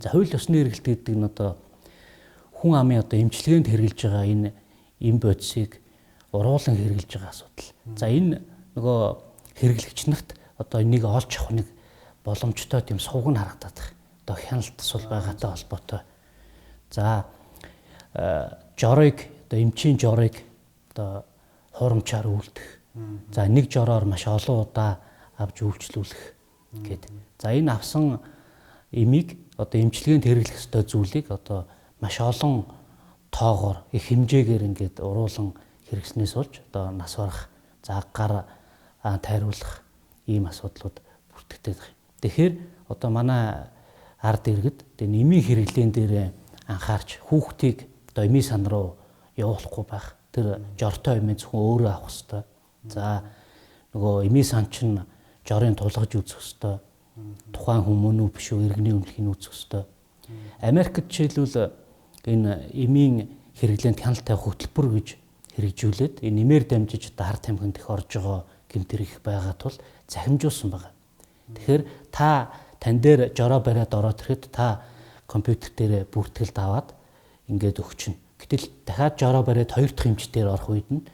За хууль ёсны эргэлт гэдэг нь одоо хүн амын одоо эмчилгээнд хэрэгжилж байгаа энэ эм бодисыг уруулан хэрэгжилж байгаа асуудал. За энэ нөгөө хэрэглэгч нарт одоо энийг олж авах нэг боломжтой тийм сувг нь харагдаад байна. Одоо хяналт сул байгаатай холбоотой. За жорыг одоо эмчийн жорыг одоо хурамчаар үлдэх. За нэг жороор маш олон удаа авч үйлчлүүлэх гэдэг. За энэ авсан эмийг одоо эмчилгээнд хэрэглэх ёстой зүйлийг одоо маш олон тоогоор их хэмжээгээр ингээд уруулан хэрэгснээс болж одоо нас барах, за гар тайруулах ийм асуудлууд бүртгэдэг. Тэгэхээр одоо манай ард иргэд энэ эмийн хэрэглэн дээр анхаарч хүүхдийг одоо эмийн сан руу явуулахгүй байх. Тэр жортой эмээ зөвхөн өөрөө авах ёстой. За нөгөө эмийн сан чинь жорын тулгаж үзэх ёстой. Тухайн хүмүүн үү биш үү иргэний өмнөхийг үзэх ёстой. Америкт жишээлбэл энэ эмийн хэрэглээнд хяналт тавих хөтөлбөр гэж хэрэгжүүлээд энэ нэмээр дамжиж одоо харт тамхинд их орж байгаа гэмтэр их байгаа тул захимжуулсан байгаа. Тэгэхээр тань дээр жороо бариад ороод ирэхэд та компьютер дээр бүртгэлд аваад ингээд өгчнө. Гэтэл дахиад жороо бариад хоёр дахь эмч дээр орох үед нь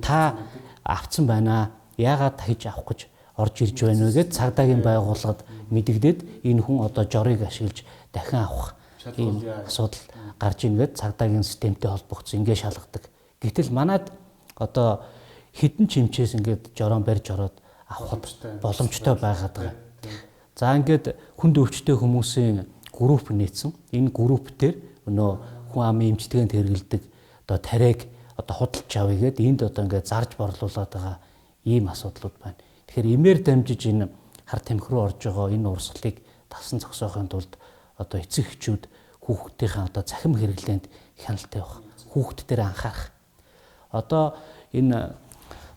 та авцсан байна. Яагаад дахиж авах гэж орж ирж байна вэ гэд цагдаагийн байгууллагад мэдэгдээд энэ хүн одоо жорыг ашиглаж дахин авах ийм асуудал гарч ингээд цагдаагийн системтэй холбогдсон ингээд шалгадаг. Гэтэл манайд одоо хідэн чимчээс ингээд жороон барьж ороод авах боломжтой байгаад байгаа. За ингээд хүнд өвчтэй хүмүүсийн групп нээсэн. Энэ групп дээр өнөө хүн амын эмчилгээнд хэрэгэлдэг одоо тариаг одоо худалдаж авъя гэд энд одоо ингээд зарж борлуулад байгаа ийм асуудлууд байна. Тэгэхээр эмээр дамжиж энэ харт тамхи руу орж байгаа энэ урсгалыг тасан зогсоохын тулд одоо эцэг эхчүүд хүүхдийнхээ одоо цахим хэрэглээнд хяналт тавих, хүүхд дээр анхаарах. Одоо энэ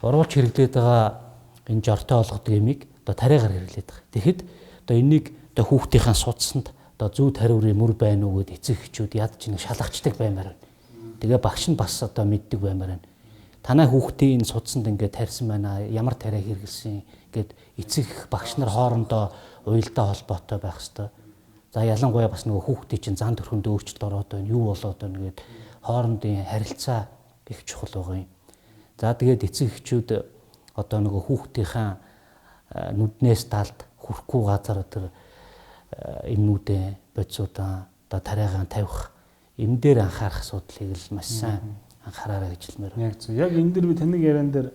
уруулж хэрэглээд байгаа энэ жортой олгодог эмийг одоо тариагаар хэрэглээд байгаа. Тэгэхэд одоо энийг одоо хүүхдийнхээ судсанд одоо зүү тариурын мөр байна уу гэд эцэг эхчүүд ядч нэг шалгачдаг баймаар байна. Тэгээ багш нь бас одоо мэддэг баймаар байна. Танай хүүхдийн энэ судсанд ингээд тарьсан байна, ямар тариа хэрэгэлсэн гэд эцэг багш нар хоорондоо уялдаа холбоотой байх ёстой. За ялангуяа бас нөгөө хүүхдийн чинь зан төрхөнд өөрчлөлт ороод байна, юу болоод байна гэд хоорондын харилцаа их чухал байгаа юм. За тэгээд эцэг эхчүүд одоо нөгөө хүүхдийнхээ нүднээс талд хүрхгүй газар тэр эмнүүдээ бодисуудаа одоо тариагаан тавих эм дээр анхаарах асуудлыг л маш сайн анхаараарай гэж хэлмээр байна. Яг зөв. Яг энэ дэр би таныг яриан дээр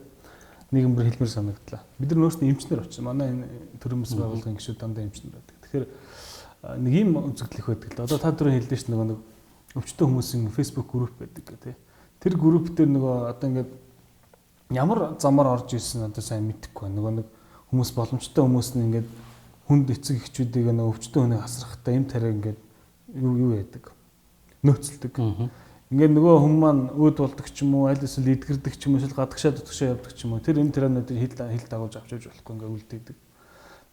нэг юм хэлмээр санагдлаа. Бид нар өөрсдөө эмчнэр очсон. Манай энэ төрөмс байгууллагын гишүүд дандаа эмчнэр байдаг. Тэгэхээр нэг юм үзэгдэл их байдаг л. Одоо та түрүү хэлдэж ш нэг өвчтөн хүмүүсийн Facebook групп байдаг гэх тээ. Тэр групп дээр нөгөө одоо ингээд ямар замаар орж ирсэн одоо сайн мэдэхгүй байна. Нөгөө нэг хүмүүс боломжтой хүмүүс нь ингээд хүнд эцэг эхчүүдийг нөгөө өвчтөн хүнийг хасрахтаа эм тариа ингээд юу яадаг. Нөөцлөдөг. Ингээд нөгөө хүмүүс маань өөд болдог ч юм уу, аль эсвэл эдгэрдэг ч юм уу, эсвэл гадагшаа дутгашаа явдаг ч юм уу. Тэр эм тариануудыг хил дагуулж авчиж болохгүй ингээд үлдээдэг.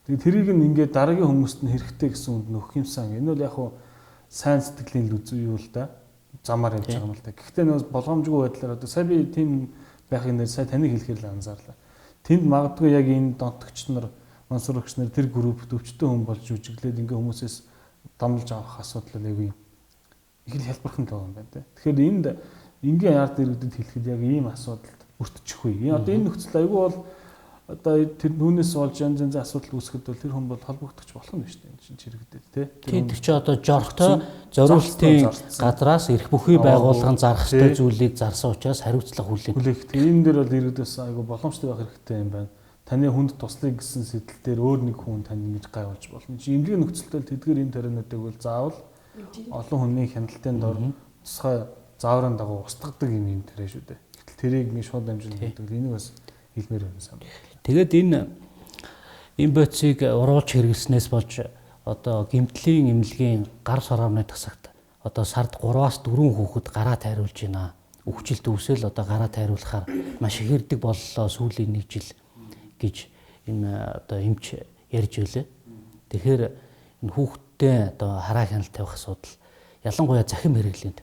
Тэгээд тэрийг нь ингээд дараагийн хүмүүст нь хэрэгтэй гэсэн үнд нөх юмсан. Энэ бол яг хуу сайн сэтгэлийн л үзүй юу л да. Замаар явж байгаа юм л да. Гэхдээ нөгөө болгоомжгүй байдлаар одоо сая би тийм байхын нэр сая таныг хэлэхээр л анзаарлаа. Тэнд магадгүй яг энэ донтогч нар, мансурагч нар тэр группт өвчтөн хүн болж үжиглээд ингээ хүмүүсээс дамлж авах асуудал нэг юм. Их л хэлбэрхэн л байгаа юм байна те. Тэгэхээр энд ингийн ард иргэдэд хэлэхэд яг ийм асуудалд өртчихгүй. Одоо энэ нөхцөл айгүй бол одоо тэр түүнээс болж янз янзын асуудал үүсгэхэд бол тэр хүн бол холбогдохч болох нь шүү дээ. Энэ чинь чирэгдээд те. Тэр чи одоо жорхтой зориултын газраас эрх бүхий байгууллагын зарах ёстой зүйлийг зарсан учраас хариуцлага хүлээх. Энэ дээр бол иргэдээс айгүй боломжтой байх хэрэгтэй юм байна. Таны хүнд туслах гэсэн сэтэл дээр өөр нэг хүн тань ингэж гайвуулж болно. Чи эмнэлгийн нөхцөлтэй тэдгээр энэ тариануудыг бол заавал олон хүний хяналтын дор тусгай зааврын дагуу устгадаг юм тариа шүү дээ. Гэтэл тэрийг нэг шууд дамжуулж гэдэг энийг бас хэлмээр байна сам. Тэгээд энэ бодисыг уруулж хэрэглэснээс болж одоо гэмтлийн эмнэлгийн гар сороомны тасагт одоо сард 3-аас 4 хүүхэд гараа тайруулж байна. Үхжилт үүсэл одоо гараа тайруулахаар маш их хэрдэг боллоо сүүлийн 1 жил гэж энэ одоо эмч ярьж байлаа. Тэгэхээр энэ хүүхдтэй одоо хараа хяналт тавих асуудал ялангуяа захим хэрэглээнд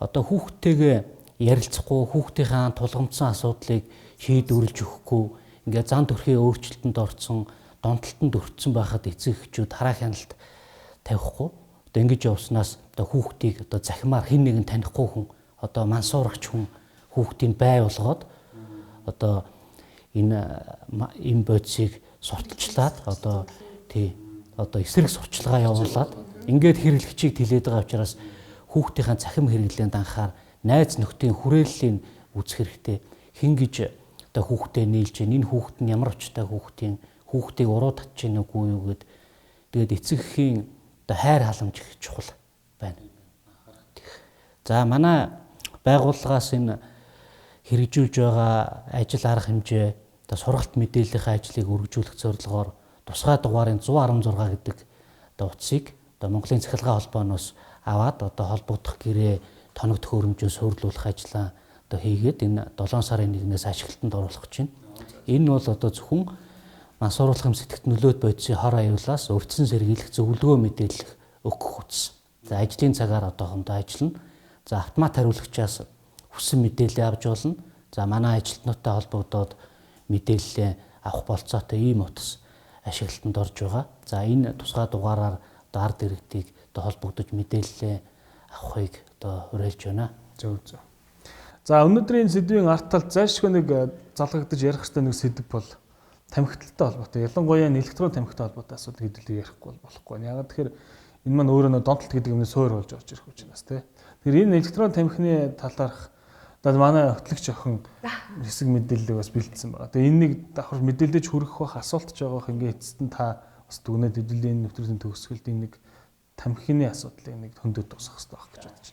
одоо хүүхдтэйгээ ярилцахгүй хүүхдийнхээ тулгамдсан асуудлыг шийдвэрлэж өгөхгүй ингээд зан төрхийн өөрчлөлтөнд орсон донтолтонд өртсөн байхад эцэг эхчүүд хараа хяналт тавихгүй одоо ингэж явснаас одоо хүүхдийг одоо захимаар хэн нэгэн танихгүй хүн одоо мансуурагч хүн хүүхдийг бай болгоод одоо энэ бодисыг сурталчлаад одоо эсрэг сурчлагаа явуулаад ингээд хэрэглэгчийг тэлээд байгаа учраас хүүхдийн захим хэрэглээнд анхаар найз нөхдийн хүрээллийг үзэх хэрэгтэй. Хин гэж одоо хүүхдээ нийлж гин энэ хүүхэд нь ямар очтой хүүхдийг уруу татж гин үгүй юу гэд тэгээд эцэг эхийн одоо хайр халамж их чухал байна. За манай байгууллагаас энэ хэрэгжүүлж байгаа ажил арга хэмжээ одоо сургалт мэдээллийн ажлыг үргэлжлүүлэх зорилгоор тусгай дугаарын 116 гэдэг одоо утсыг одоо Монголын Цахилгаан холбооноос аваад одоо холбогдох гэрээ тоног төхөөрөмжөөр суйрлуулах ажлаа одоо хийгээд энэ 7 сарын 1-ээс ашиглалтанд оруулах чинь. Энэ бол одоо зөвхөн мансууруулах сэтгэт нөлөөт бодисын хор аюулаас өртсөн сэргийлэх зөвлөгөө мэдээлэх өгөх утас. За ажлын цагаар одоохондоо ажиллана. За автомат хариулагчаас хүссэн мэдээлэл авч болно. За манай ажилтнуудтай холбогдоод мэдээлэл авах болцоотой ийм утас ашиглалтанд орж байгаа. За энэ тусгай дугаараар одоо ард иргэдийг одоо холбогдож мэдээлэл авахыг одоо уриалж байна. Зөв. За өнөөдрийн сэдвийн арт талд зайлшгүй нэг залгагдаж ярих хэрэгтэй нэг сэдв бол тамхиталтай холбоотой. Ялангуяа электрон тамхитай холбоотой асуудал хэдүүлээ ярихгүй болохгүй. Яг тэгэхээр энэ маань өөрөө нөө донтолт гэдэг юмны суур болж орж ирэх учраас тий. Тэгэхээр энэ электрон тамхины талаарх одоо манай хөтлөгч охин хэсэг мэдээллийг бас бэлдсэн байгаа. Тэгээ энэ нэг давхар мэдээлдэж хүрэх бах асуултж байгаа ингээд эцэст нь та бас дүгнээд хэдүүлээ нэвтрүүлгийн төгсгөлд энэ нэг тамхины асуудлыг нэг хөндөд тусах хэрэгтэй байх гэж бодож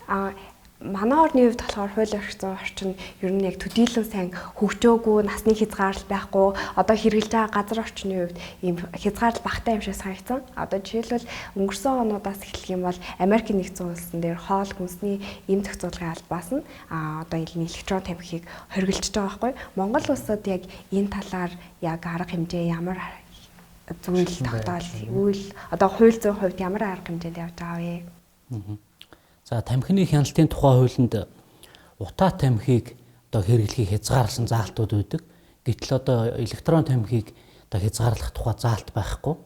байна. Манай орны хувьд болохоор хууль орчин орчин ер нь яг төдийлөн сайн хөгжөөгүй, насны хязгаарлал байхгүй, одоо хэрэгжилж байгаа газар орчны хувьд ийм хязгаарлал багтаа юм шиг санагдсан. Одоо жишээлбэл өнгөрсөн онуудаас эхлэх юм бол Америкийн нэгдсэн улсын дээр хоол хүнсний эм зохицуулгын албаас нь одоо электрон тамхиг хоригдож байгаа байхгүй. Монгол улсад яг энэ талаар яг арга хэмжээ ямар зүйл тогтоол одоо хууль зүйн хувьд ямар арга хэмжээнд явж байгаа вэ? За тамхины хяналтын тухай хуулинд утаа тамхиг одоо хэрэглэхийг хязгаарласан заалтууд байдаг. Гэтэл одоо электрон тамхиг одоо хязгаарлах тухай заалт байхгүй.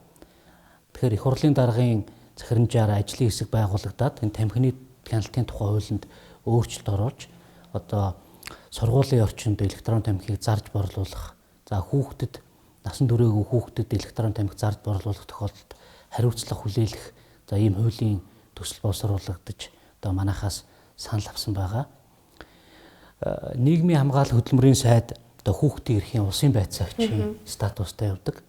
Тэгэхээр их хурлын даргын захирамжаар ажлын хэсэг байгуулагдаад энэ тамхины хяналтын тухай хуулинд өөрчлөлт оруулж одоо сургуулийн орчинд электрон тамхиг зарж борлуулах. За хүүхдэд насан туршаагүй хүүхдэд электрон тамхи зарж борлуулах тохиолдолд хариуцлага хүлээх за ийм хуулийн төсөл боловсруулагдаж одоо манайхаас санал авсан байгаа. Нийгмийн хамгаалал хөтөлмөрийн сайд одоо хүүхдийн эрхийн улсын байцаагчийн статустай явдаг.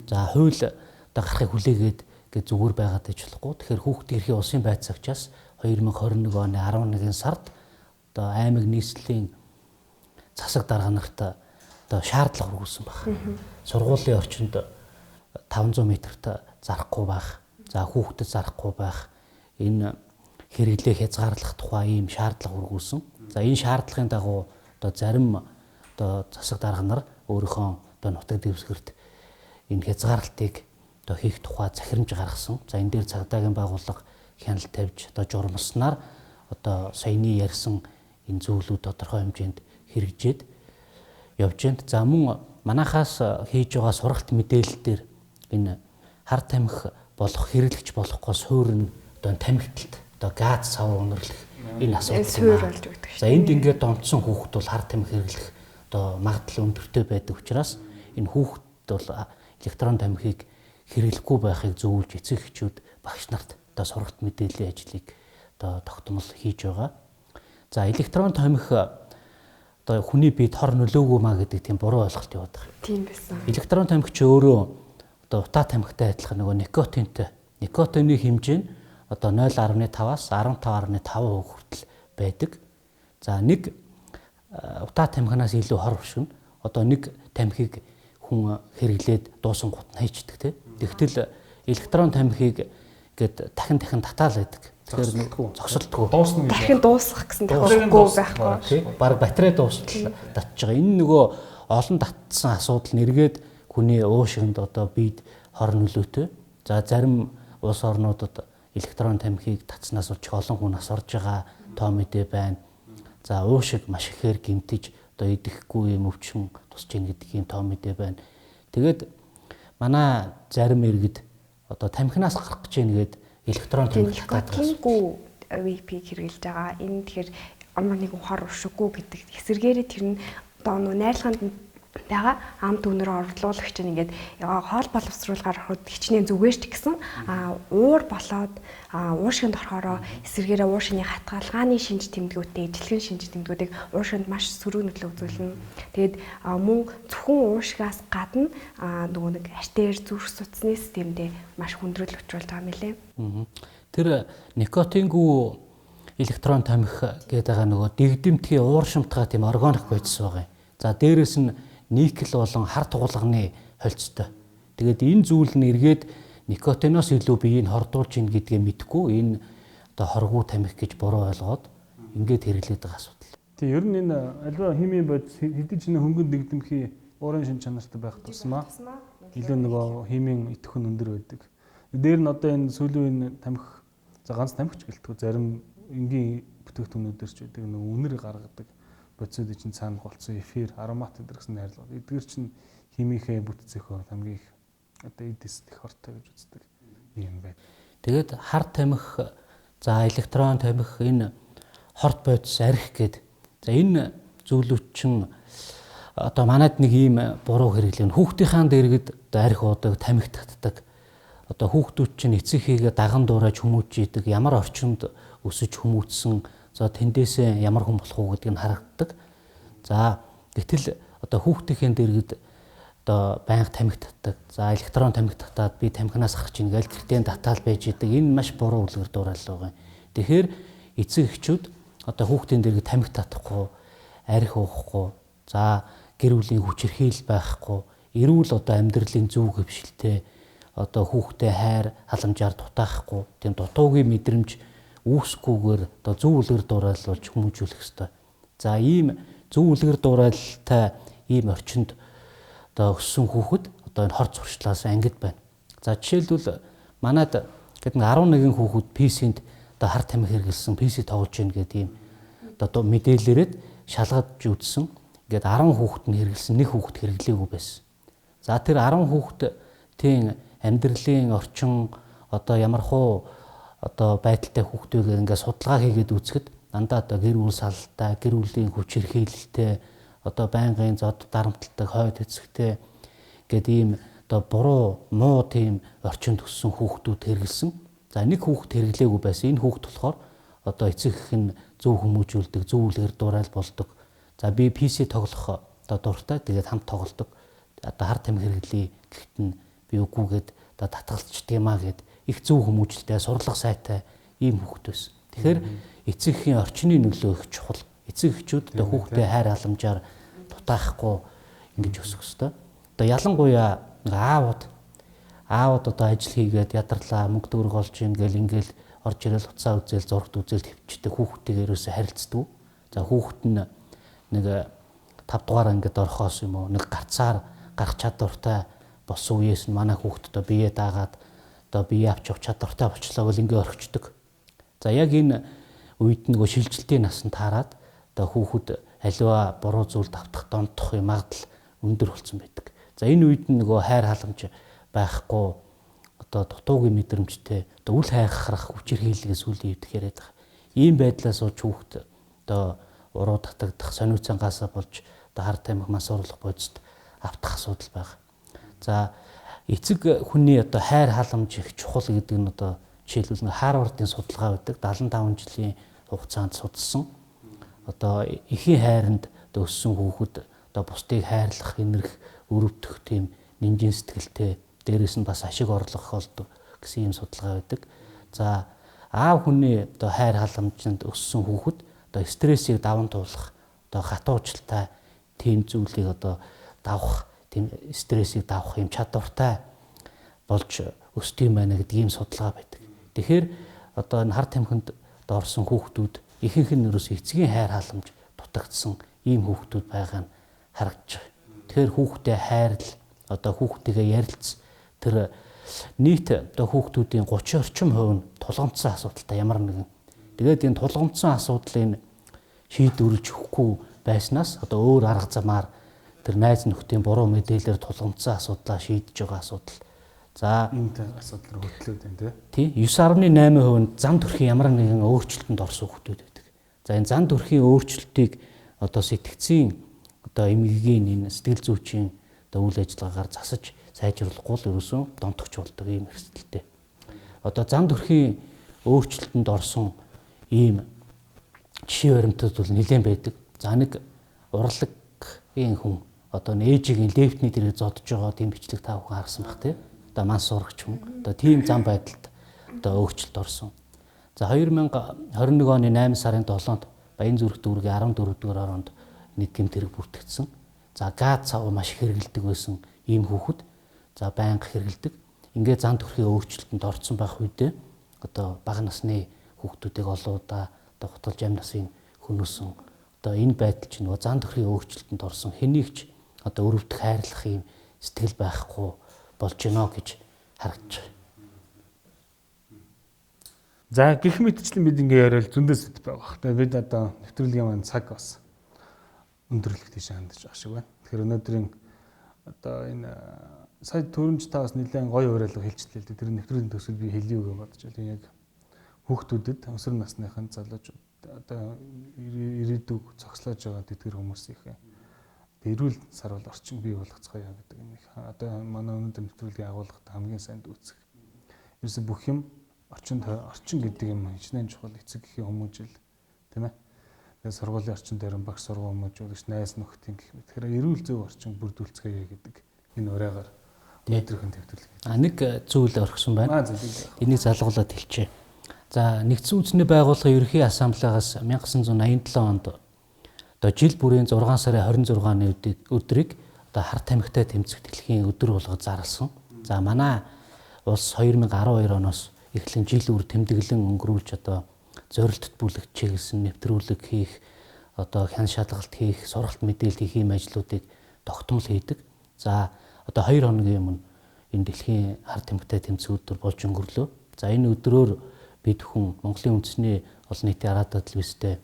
За хууль одоо гарахыг хүлээгээд гэж зүгээр байгаад иж болохгүй. Тэгэхээр хүүхдийн эрхийн улсын байцаагчаас 2021 оны 11 сард одоо аймаг нийслэлийн засаг дарга нарт одоо шаардлага өргүүлсэн байна. Сургуулийн орчинд 500 м-т зарахгүй байх. За хүүхдэд зарахгүй байх. Энэ хэрэглээ хязгаарлах тухай ийм шаардлага өргүүлсэн. За энэ шаардлагын дагуу одоо зарим одоо засаг дарга нар өөрийнхөө одоо нутаг дэвсгэрт энэ хязгаарлалтыг одоо хийх тухай захирамж гаргасан. За энэ дээр цагдаагийн байгууллага хяналт тавьж одоо журмалснаар одоо саяны ярьсан энэ зүйлүүд тодорхой хэмжээнд хэрэгжээд явж байна. За мөн манайхаас хийж байгаа сургалт мэдээлэл дээр энэ хар тамхи болох хэрэглэгч болохгүй суурь нь одоо тамхиталд одоо газ сав өнөрлөх энэ асуудал болж өгдөг. За энд ингээд донтсон хүүхэд бол хар тамхи хэрэглэх одоо магадлал өндөртэй байдаг учраас энэ хүүхэд бол электрон тамхиг хэрэглэхгүй байхыг зөвлөж эцэг эхчүүд багш нарт одоо сургалт мэдээллийн ажлыг одоо тогтмол хийж байгаа. За электрон тамхи одоо хүний биед хор нөлөөгүй маа гэдэг тийм буруу ойлголт яваад байгаа. Тийм байсан. Электрон тамхи ч өөрөө одоо утаа тамхитай адилхан нөгөө никотинтэй. Никотины хэмжээ нь одоо 0.5-аас 15.5% хүртэл байдаг. За нэг утаа тамхинаас илүү хор бишгэн. Одоо нэг тамхиг хүн хэрэглээд дуусан гут нь хайчдаг тийм. Тэгтэл электрон тамхиг гээд дахин татаал байдаг. Тэгэхээр зогсолтгүй. Дуусна гэж. Дахин дуусгах гэсэн тохиолдолгүй байхгүй. Тийм. Бараг батарей дуустал татж байгаа. Энэ нөгөө олон татсан асуудал нэргээд хүний уушигнд одоо биед хор нөлөөтэй. За зарим улс орнуудад электрон тамхиг татснаас болж олон хүн нас орж байгаа тоо мэдээ байна. За уушиг маш ихээр гэмтэж одоо идэхгүй юм өвчин тусч ийн гэдгийн тоо мэдээ байна. Тэгээд манай зарим иргэд одоо тамхинаас гарах гэж нэгэд электрон тамхиг никотингүй вейпийг хэрэглэж байгаа. Энэ тэгэхээр амар нэг хор уршиггүй гэдэг эсэргээрээ тэр нь одоо нөө найрлаганд байгаа ам дүүнээр орлуулагч нь ингээд хоол боловсруулгаар ороход хичнээн зүгээр ч гэсэн уур болоод уушгинд орохороо эсэргээрээ уушгины хатгалгааны шинж тэмдгүүтэй ижилхэн шинж тэмдгүүдийг уушгинд маш сөрөг нөлөө үзүүлнэ. Тэгээд мөн зөвхөн уушгаас гадна нөгөө нэг артер зүрх судасны системдээ маш хүндрэл учруулж байгаа мөлий. Тэр никотингүй электрон тамхи гэдэг нөгөө дэгдэмтгий уур шимтгай тийм органик бодис байгаа юм. За дээрэс нь никл болон хар тугалганы холцтой. Тэгээд энэ зүйл нь эргээд никотиноос илүү биеийг хордуулж ийн гэдгээ мэдгүй энэ одоо хоргуу тамхи гэж буруу ойлгоод ингээд хэрэглээд байгаа асуудал. Тийм ер нь энэ альва химийн бодис хэдий ч хөнгөн дэгдэмхий уурын шин чанартай байх тусмаа илүү нөгөө химийн идэвхэн өндөр байдаг. Дээр нь одоо энэ сүүлийн тамхи за ганц тамхич гэлтгүй зарим энгийн бүтээгдэхүүнүүдээр ч байдаг нөгөө үнэр гаргадаг бодисууд чинь цаана голцсон эфир аромат гэсэн найрлага. Эдгээр чинь химийнхээ бүтцийнхөө хамгийн их одоо эдэс их хортой гэж үздэг юм байна. Тэгээд хар тамхи за электрон тамхи энэ хорт бодис арх гээд за энэ зүйлүүд чинь одоо манайд нэг ийм буруу хэрэглэн хүүхдийнхаа дэргэд одоо арх уудаг тамхи татдаг. Одоо хүүхдүүд чинь эцэгхийгээ даган дуурайж хүмүүж идэг ямар орчинд өсөж хүмүүжсэн за тэндээсээ ямар хүн болох уу гэдгийг харагддаг. За гэтэл одоо хүүхдийн дэргэд одоо байнга тамхи татдаг. За электрон тамхи татаад би тамхинаас гарч ийн гээл гэртээ татаал байж идэг. Энэ маш буруу үлгэр дуурайл байгаа юм. Тэгэхээр эцэг эхчүүд одоо хүүхдийн дэргэд тамхи татахгүй, арх уухгүй, за гэр бүлийн хүчирхийл байхгүй, эрүүл одоо амьдралын зөв хөвшилтэй одоо хүүхдээ хайр халамжаар дутаахгүй, тийм дутуугийн мэдрэмж үүсгүйгээр одоо зөв үлгэр дуурайлуулж хүмүүжүүлэх ёстой. За ийм зөв үлгэр дуурайлалтай ийм орчинд одоо өссөн хүүхэд одоо энэ хорц сурчлаас ангид байна. За жишээлбэл манайд гэдэг нь 11 хүүхэд PC-нд одоо хар тамхи хэрэглэсэн PC тоглож гин гэдэг ийм одоо мэдээлэлээд шалгаж үзсэн. Ингээд 10 хүүхэд нь хэрэглэсэн, нэг хүүхэд хэрэглээгүй байсан. За тэр 10 хүүхэдийн амьдралын орчин одоо ямархуу одоо байдалтай хүүхдүүгээ ингээд судалгаа хийгээд үзэхэд дандаа одоо гэр бүл салалтай, гэр бүлийн хүч хэрхээлэлтэй, одоо байнгын зод дарамталтай, хойд эцэгтэй гэдэг ийм одоо буруу муу тийм орчинд өссөн хүүхдүүд хэрэгэлсэн. За нэг хүүхэд хэрэглээгүй байсан. Энэ хүүхэд болохоор одоо эцэг эх нь зөв хүмүүжүүлдэг, зөв үлгэр дуурайл болдог. За би PC тоглох одоо дуртай, тэгээд хамт тоглодог. Одоо хар тамхи хэрэглэе гэхэд нь би үгүйгээд одоо татгалзчихдээ маа гэд их зөв хүмүүжлтэй, сурлага сайтай ийм хүүхэд байсан. Тэгэхээр эцэг эхийн орчны нөлөө их чухал. Эцэг эхчүүд одоо хүүхдээ хайр халамжаар дутаахгүй ингэж өсөх ёстой. Одоо ялангуяа аавууд одоо ажил хийгээд ядарлаа, мөнгө төгрөг олж ийн гэл ингээл орж ирэл уцаа үзэл, зургт үзэл төвчтэй хүүхдтэйгээ ерөөсөө харилцдаг. За хүүхэд нь нэг 5 дугаар ангид орохоос юм уу нэг гарцаар гарах чадвартай болсон үеэс нь манай хүүхэд одоо бие даагаад одоо бие авч явах чадвартай болчлоо бол ингээ орхичдөг. За яг энэ үед нөгөө шилжилтийн насанд таарад одоо хүүхэд аливаа буруу зүйлд автах донтох юм магадлал өндөр болсон байдаг. За энэ үед нөгөө хайр халамж байхгүй одоо дутуугийн мэдрэмжтэй одоо үл хайхрах хүчирхийллээс үл ивдэх яриад байгаа. Ийм байдлаас ууч хүүхэд одоо уруу татагдах, сониуцангаасаа болж одоо хар тамхи мас орлох бодисд автах асуудал байгаа. За эцэг хүний одоо хайр халамж их чухал гэдэг нь одоо жишээлбэл Харвардын судалгаа байдаг 75 жилийн хугацаанд судалсан. Одоо эхийн хайранд одоо өссөн хүүхэд одоо бусдыг хайрлах, инэрх, өрөвдөх тийм нэмжин сэтгэлтэй, дээрээс нь бас ашиг орлох болдог гэсэн юм судалгаа байдаг. За аав хүний одоо хайр халамжинд өссөн хүүхэд одоо стрессийг даван туулах, одоо хатуужилтай тийм зүйлийг одоо давах, тийм стрессийг давах юм чадвартай болж өсдөг юм байна гэдэг ийм судалгаа байдаг. Тэгэхээр одоо энэ хар тамхинд орсон хүүхдүүд ихэнх нь ерөөс эцгийн хайр халамж дутагдсан ийм хүүхдүүд байгаа нь харагдаж байна. Тэгэхээр хүүхдээ хайрл одоо хүүхдтэйгээ ярилц тэр нийт одоо хүүхдүүдийн 30 орчим хувь нь тулгамдсан асуудалтай ямар нэгэн. Тэгээд энэ тулгамдсан асуудлыг шийдвэрлэж өгөхгүй байснаас одоо өөр арга замаар тэр найз нөхдийн буруу мэдээлэлээр тулгамдсан асуудлаа шийдэж байгаа асуудал. За энэ асуудал руу хөтлөөд байна тий 9.8% нь зам төрхийн ямар нэгэн өөрчлөлтөнд орсон хүмүүс байдаг. За энэ зам төрхийн өөрчлөлтийг одоо сэтгцийн одоо эмгэгийн энэ сэтгэл зүйчийн одоо үйл ажиллагаагаар засаж сайжруулахгүй л ерөөсөн донтогч болдог ийм эрсдэлтэй. Одоо зам төрхийн өөрчлөлтөнд орсон ийм жишээ баримтууд бол нэлээд байдаг. За нэг урлагийн хүн одоо ээжигийн лефтний дээрээ зодж байгаа тийм бичлэг та бүхэн харсан баг тий. Одоо манс сурагч хүн. Одоо тийм зам байдалд одоо өөрчлөлт орсон. За 2021 оны 8 сарын 7-нд Баян зүрх дүүргийн 14 дугаар ороонд нэг гэмт хэрэг бүртгэгдсэн. За газ цав маш их хэрэгэлдэг байсан ийм хүүхэд. За байнга хэрэгэлдэг. Ингээд зам төрхийн өөрчлөлтөнд орсон байх үедээ одоо бага насны хүүхдүүдийг олоодаа одоо хутгалж амь насын хөнөөсөн одоо энэ байдал чинь нөгөө зам төрхийн өөрчлөлтөнд орсон хэнийг ч одоо өрөвдөх хайрлах юм сэтгэл байхгүй болж гинэ гэж харагдаж байна. За гэх мэтчлэн бид ингээ яриад зөндөө сэдв байгаа. Тэгээ бид одоо нэвтрүүлгийн маань цаг бас өндөрлөх тийш хандж байгаа шиг байна. Тэгэхээр өнөөдрийн одоо энэ сая төрөмж та бас нэлээд гоё уриалга хэлчихлээ л дээ. Тэр нэвтрүүлгийн төсөл би хэлье үг бодож байна. Яг хүүхдүүдэд өсвөр насныхан залуучууд одоо ирээдүг цогцлоож байгаа тэтгэр хүмүүсийн эрүүл сарвал орчин бий болгоцгоё гэдэг юм их. Одоо манай өнөөдөр нэвтрүүлгийн агуулгад хамгийн сайн үүсэх. Ерөөсө бүх юм орчин гэдэг юм хичнээн чухал эцэг гэхийн хүмүүжил тийм ээ. Тэгээ сургуулийн орчин дээр багш сургууль хүмүүжүүлэгч найз нөхдийн гэх мэт. Тэгэхээр эрүүл зөв орчин бүрдүүлцгээе гэдэг энэ ураагаар өнөөдрийн төвлөрөл. Нэг зүйл орхисон байна. Энийг залгуулад хэлчихье. За нэгдсэн үндэсний байгууллагын ерөнхий ассамблеагаас 1987 онд одоо жил бүрийн 6 сарын 26-ны өдрийг одоо хар тамхитай тэмцэх дэлхийн өдөр болгож зарласан. За манай улс 2012 оноос эхлэн жил бүр тэмдэглэн өнгөрүүлж одоо зорилтод бүлэгт чиглэсэн нэвтрүүлэг хийх, одоо хян шалгалт хийх, сургалт мэдээлэл хийх юм ажлуудыг тогтмол хийдэг. За одоо 2 хоногийн өмнө энэ дэлхийн хар тамхитай тэмцэх өдөр болж өнгөрлөө. За энэ өдрөөр бид хүн Монголын үндэсний олон нийтийн араатаа телевизтэй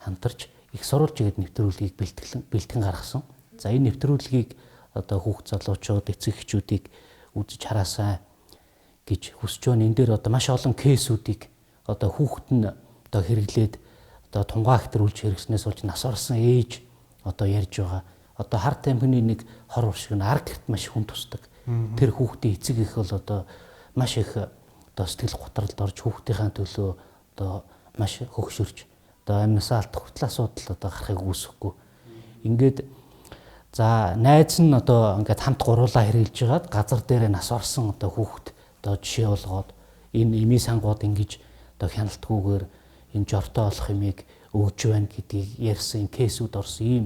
хамтарч их сурвалж гээд нэвтрүүлгийг бэлтгэн гаргасан. За энэ нэвтрүүлгийг одоо хүүхд залуучууд, эцэг эхчүүдийг үзэж хараасай гэж хүсэж байна. Энэ дээр одоо маш олон кейсүүдийг одоо хүүхэд нь одоо хэрэглээд одоо тунгаа хэвтрүүлж хэрэгснээс болж нас орсон ээж одоо ярьж байгаа. Одоо хар тамхины нэг хор уршиг нь арга гэрт маш хүн тусдаг. Тэр хүүхдийн эцэг их бол одоо маш их одоо сэтгэл готролд орж хүүхдийнхээ төлөө одоо маш хөгшөрч одоо амнасаа алдах хүртэл асуудал одоо гарахыг үүсэхгүй. Ингээд за найз нь одоо ингээд хамт гуруулаа хэрэгжилж байгаад газар дээр нас орсон одоо хүүхд одоо жишээ болгоод энэ эми сангууд ингэж одоо хяналтгүйгээр энэ жортой олох юмыг өгж байна гэдгийг ярьсан кейсүүд орсон ийм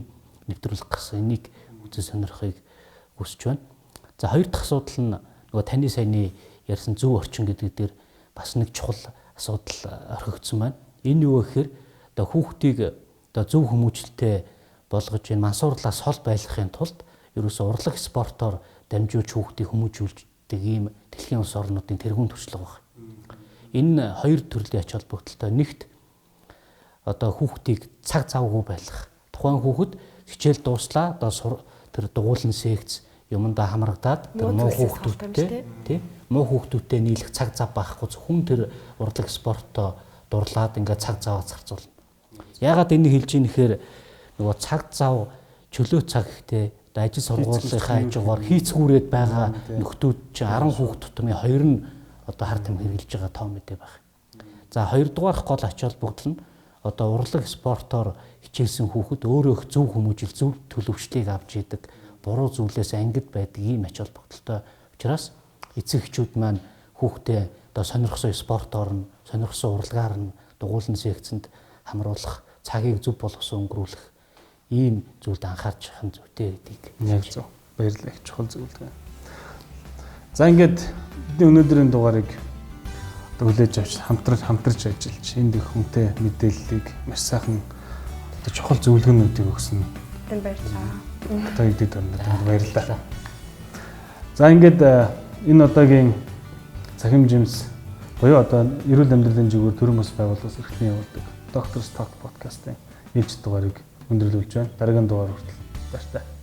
нэвтрүүлэг гарсан. Энийг үзэн сонирхохыг хүсэж байна. За хоёр дахь асуудал нь нөгөө таны саяны ярьсан зөв орчин гэдэг дээр бас нэг чухал асуудал орхигдсон байна. Энэ юу гэхээр одоо хүүхдийг одоо зөв хүмүүжлэлтэй болгож энэ мансуурлаас хол байлгахын тулд ерөөсөө урлаг спортоор дамжуулж хүүхдийг хүмүүжүүлдэг ийм дэлхийн улс орнуудын тэргуун туршлага байна. Энэ хоёр төрлийн ач холбогдолтой нэгт одоо хүүхдийг цаг завгүй байлгах. Тухайн хүүхэд хичээл дууслаа одоо тэр дугуулын секц юмдаа хамрагдаад тэр муу хүүхдүүдтэй тий муу хүүхдүүдтэй нийлэх цаг зав байхгүй зөвхөн тэр урлаг спортоо дурлаад ингээд цаг заваа зарцуулна. Яагаад энийг хэлж ийм нэхээр нөгөө цаг зав чөлөө цаг ихтэй одоо ажил сургуулийнхаа хажуугаар хийцгүүрээд байгаа нөхдүүд чинь 10 хүүхд тутмын 2 нь одоо хар тамхи хэрэглэж байгаа тоо мэдээ байх. За хоёрдугаарх гол ач холбогдол нь одоо урлаг спортоор хичээсэн хүүхэд өөрөө их зөв хүмүүжил зөв төлөвчлийг авч идэг буруу зүйлээс ангид байдаг ийм ач холбогдолтой учраас эцэг эхчүүд маань хүүхдээ одоо сонирхсон спортоор нь сонирхсон урлагаар нь дугуулын секцэнд хамруулах цагийг зөв болгосон өнгөрүүлэх ийм зүйлд анхаарч хань зүйтэй гэдгийг яг зөв баярлалаа их чухал зүйл. За ингээд бидний өнөөдрийн дугаарыг хүлээж авч хамтарч ажиллаж энд их хүнтэй мэдээллийг маш сайхан чухал зөвлөгөөнүүдийг өгсөн. Танд баярлалаа. Одоо идэд баярлалаа. За ингээд энэ удаагийн цахим жимс буюу одоо эрүүл амьдралын зүгээр төрийн бас байгууллагаас эрхлэн явуулдаг Doctor's Talk podcast-ийн ээлж дугаарыг өндөрлүүлж байна. Дараагийн дугаар хүртэл баярлалаа.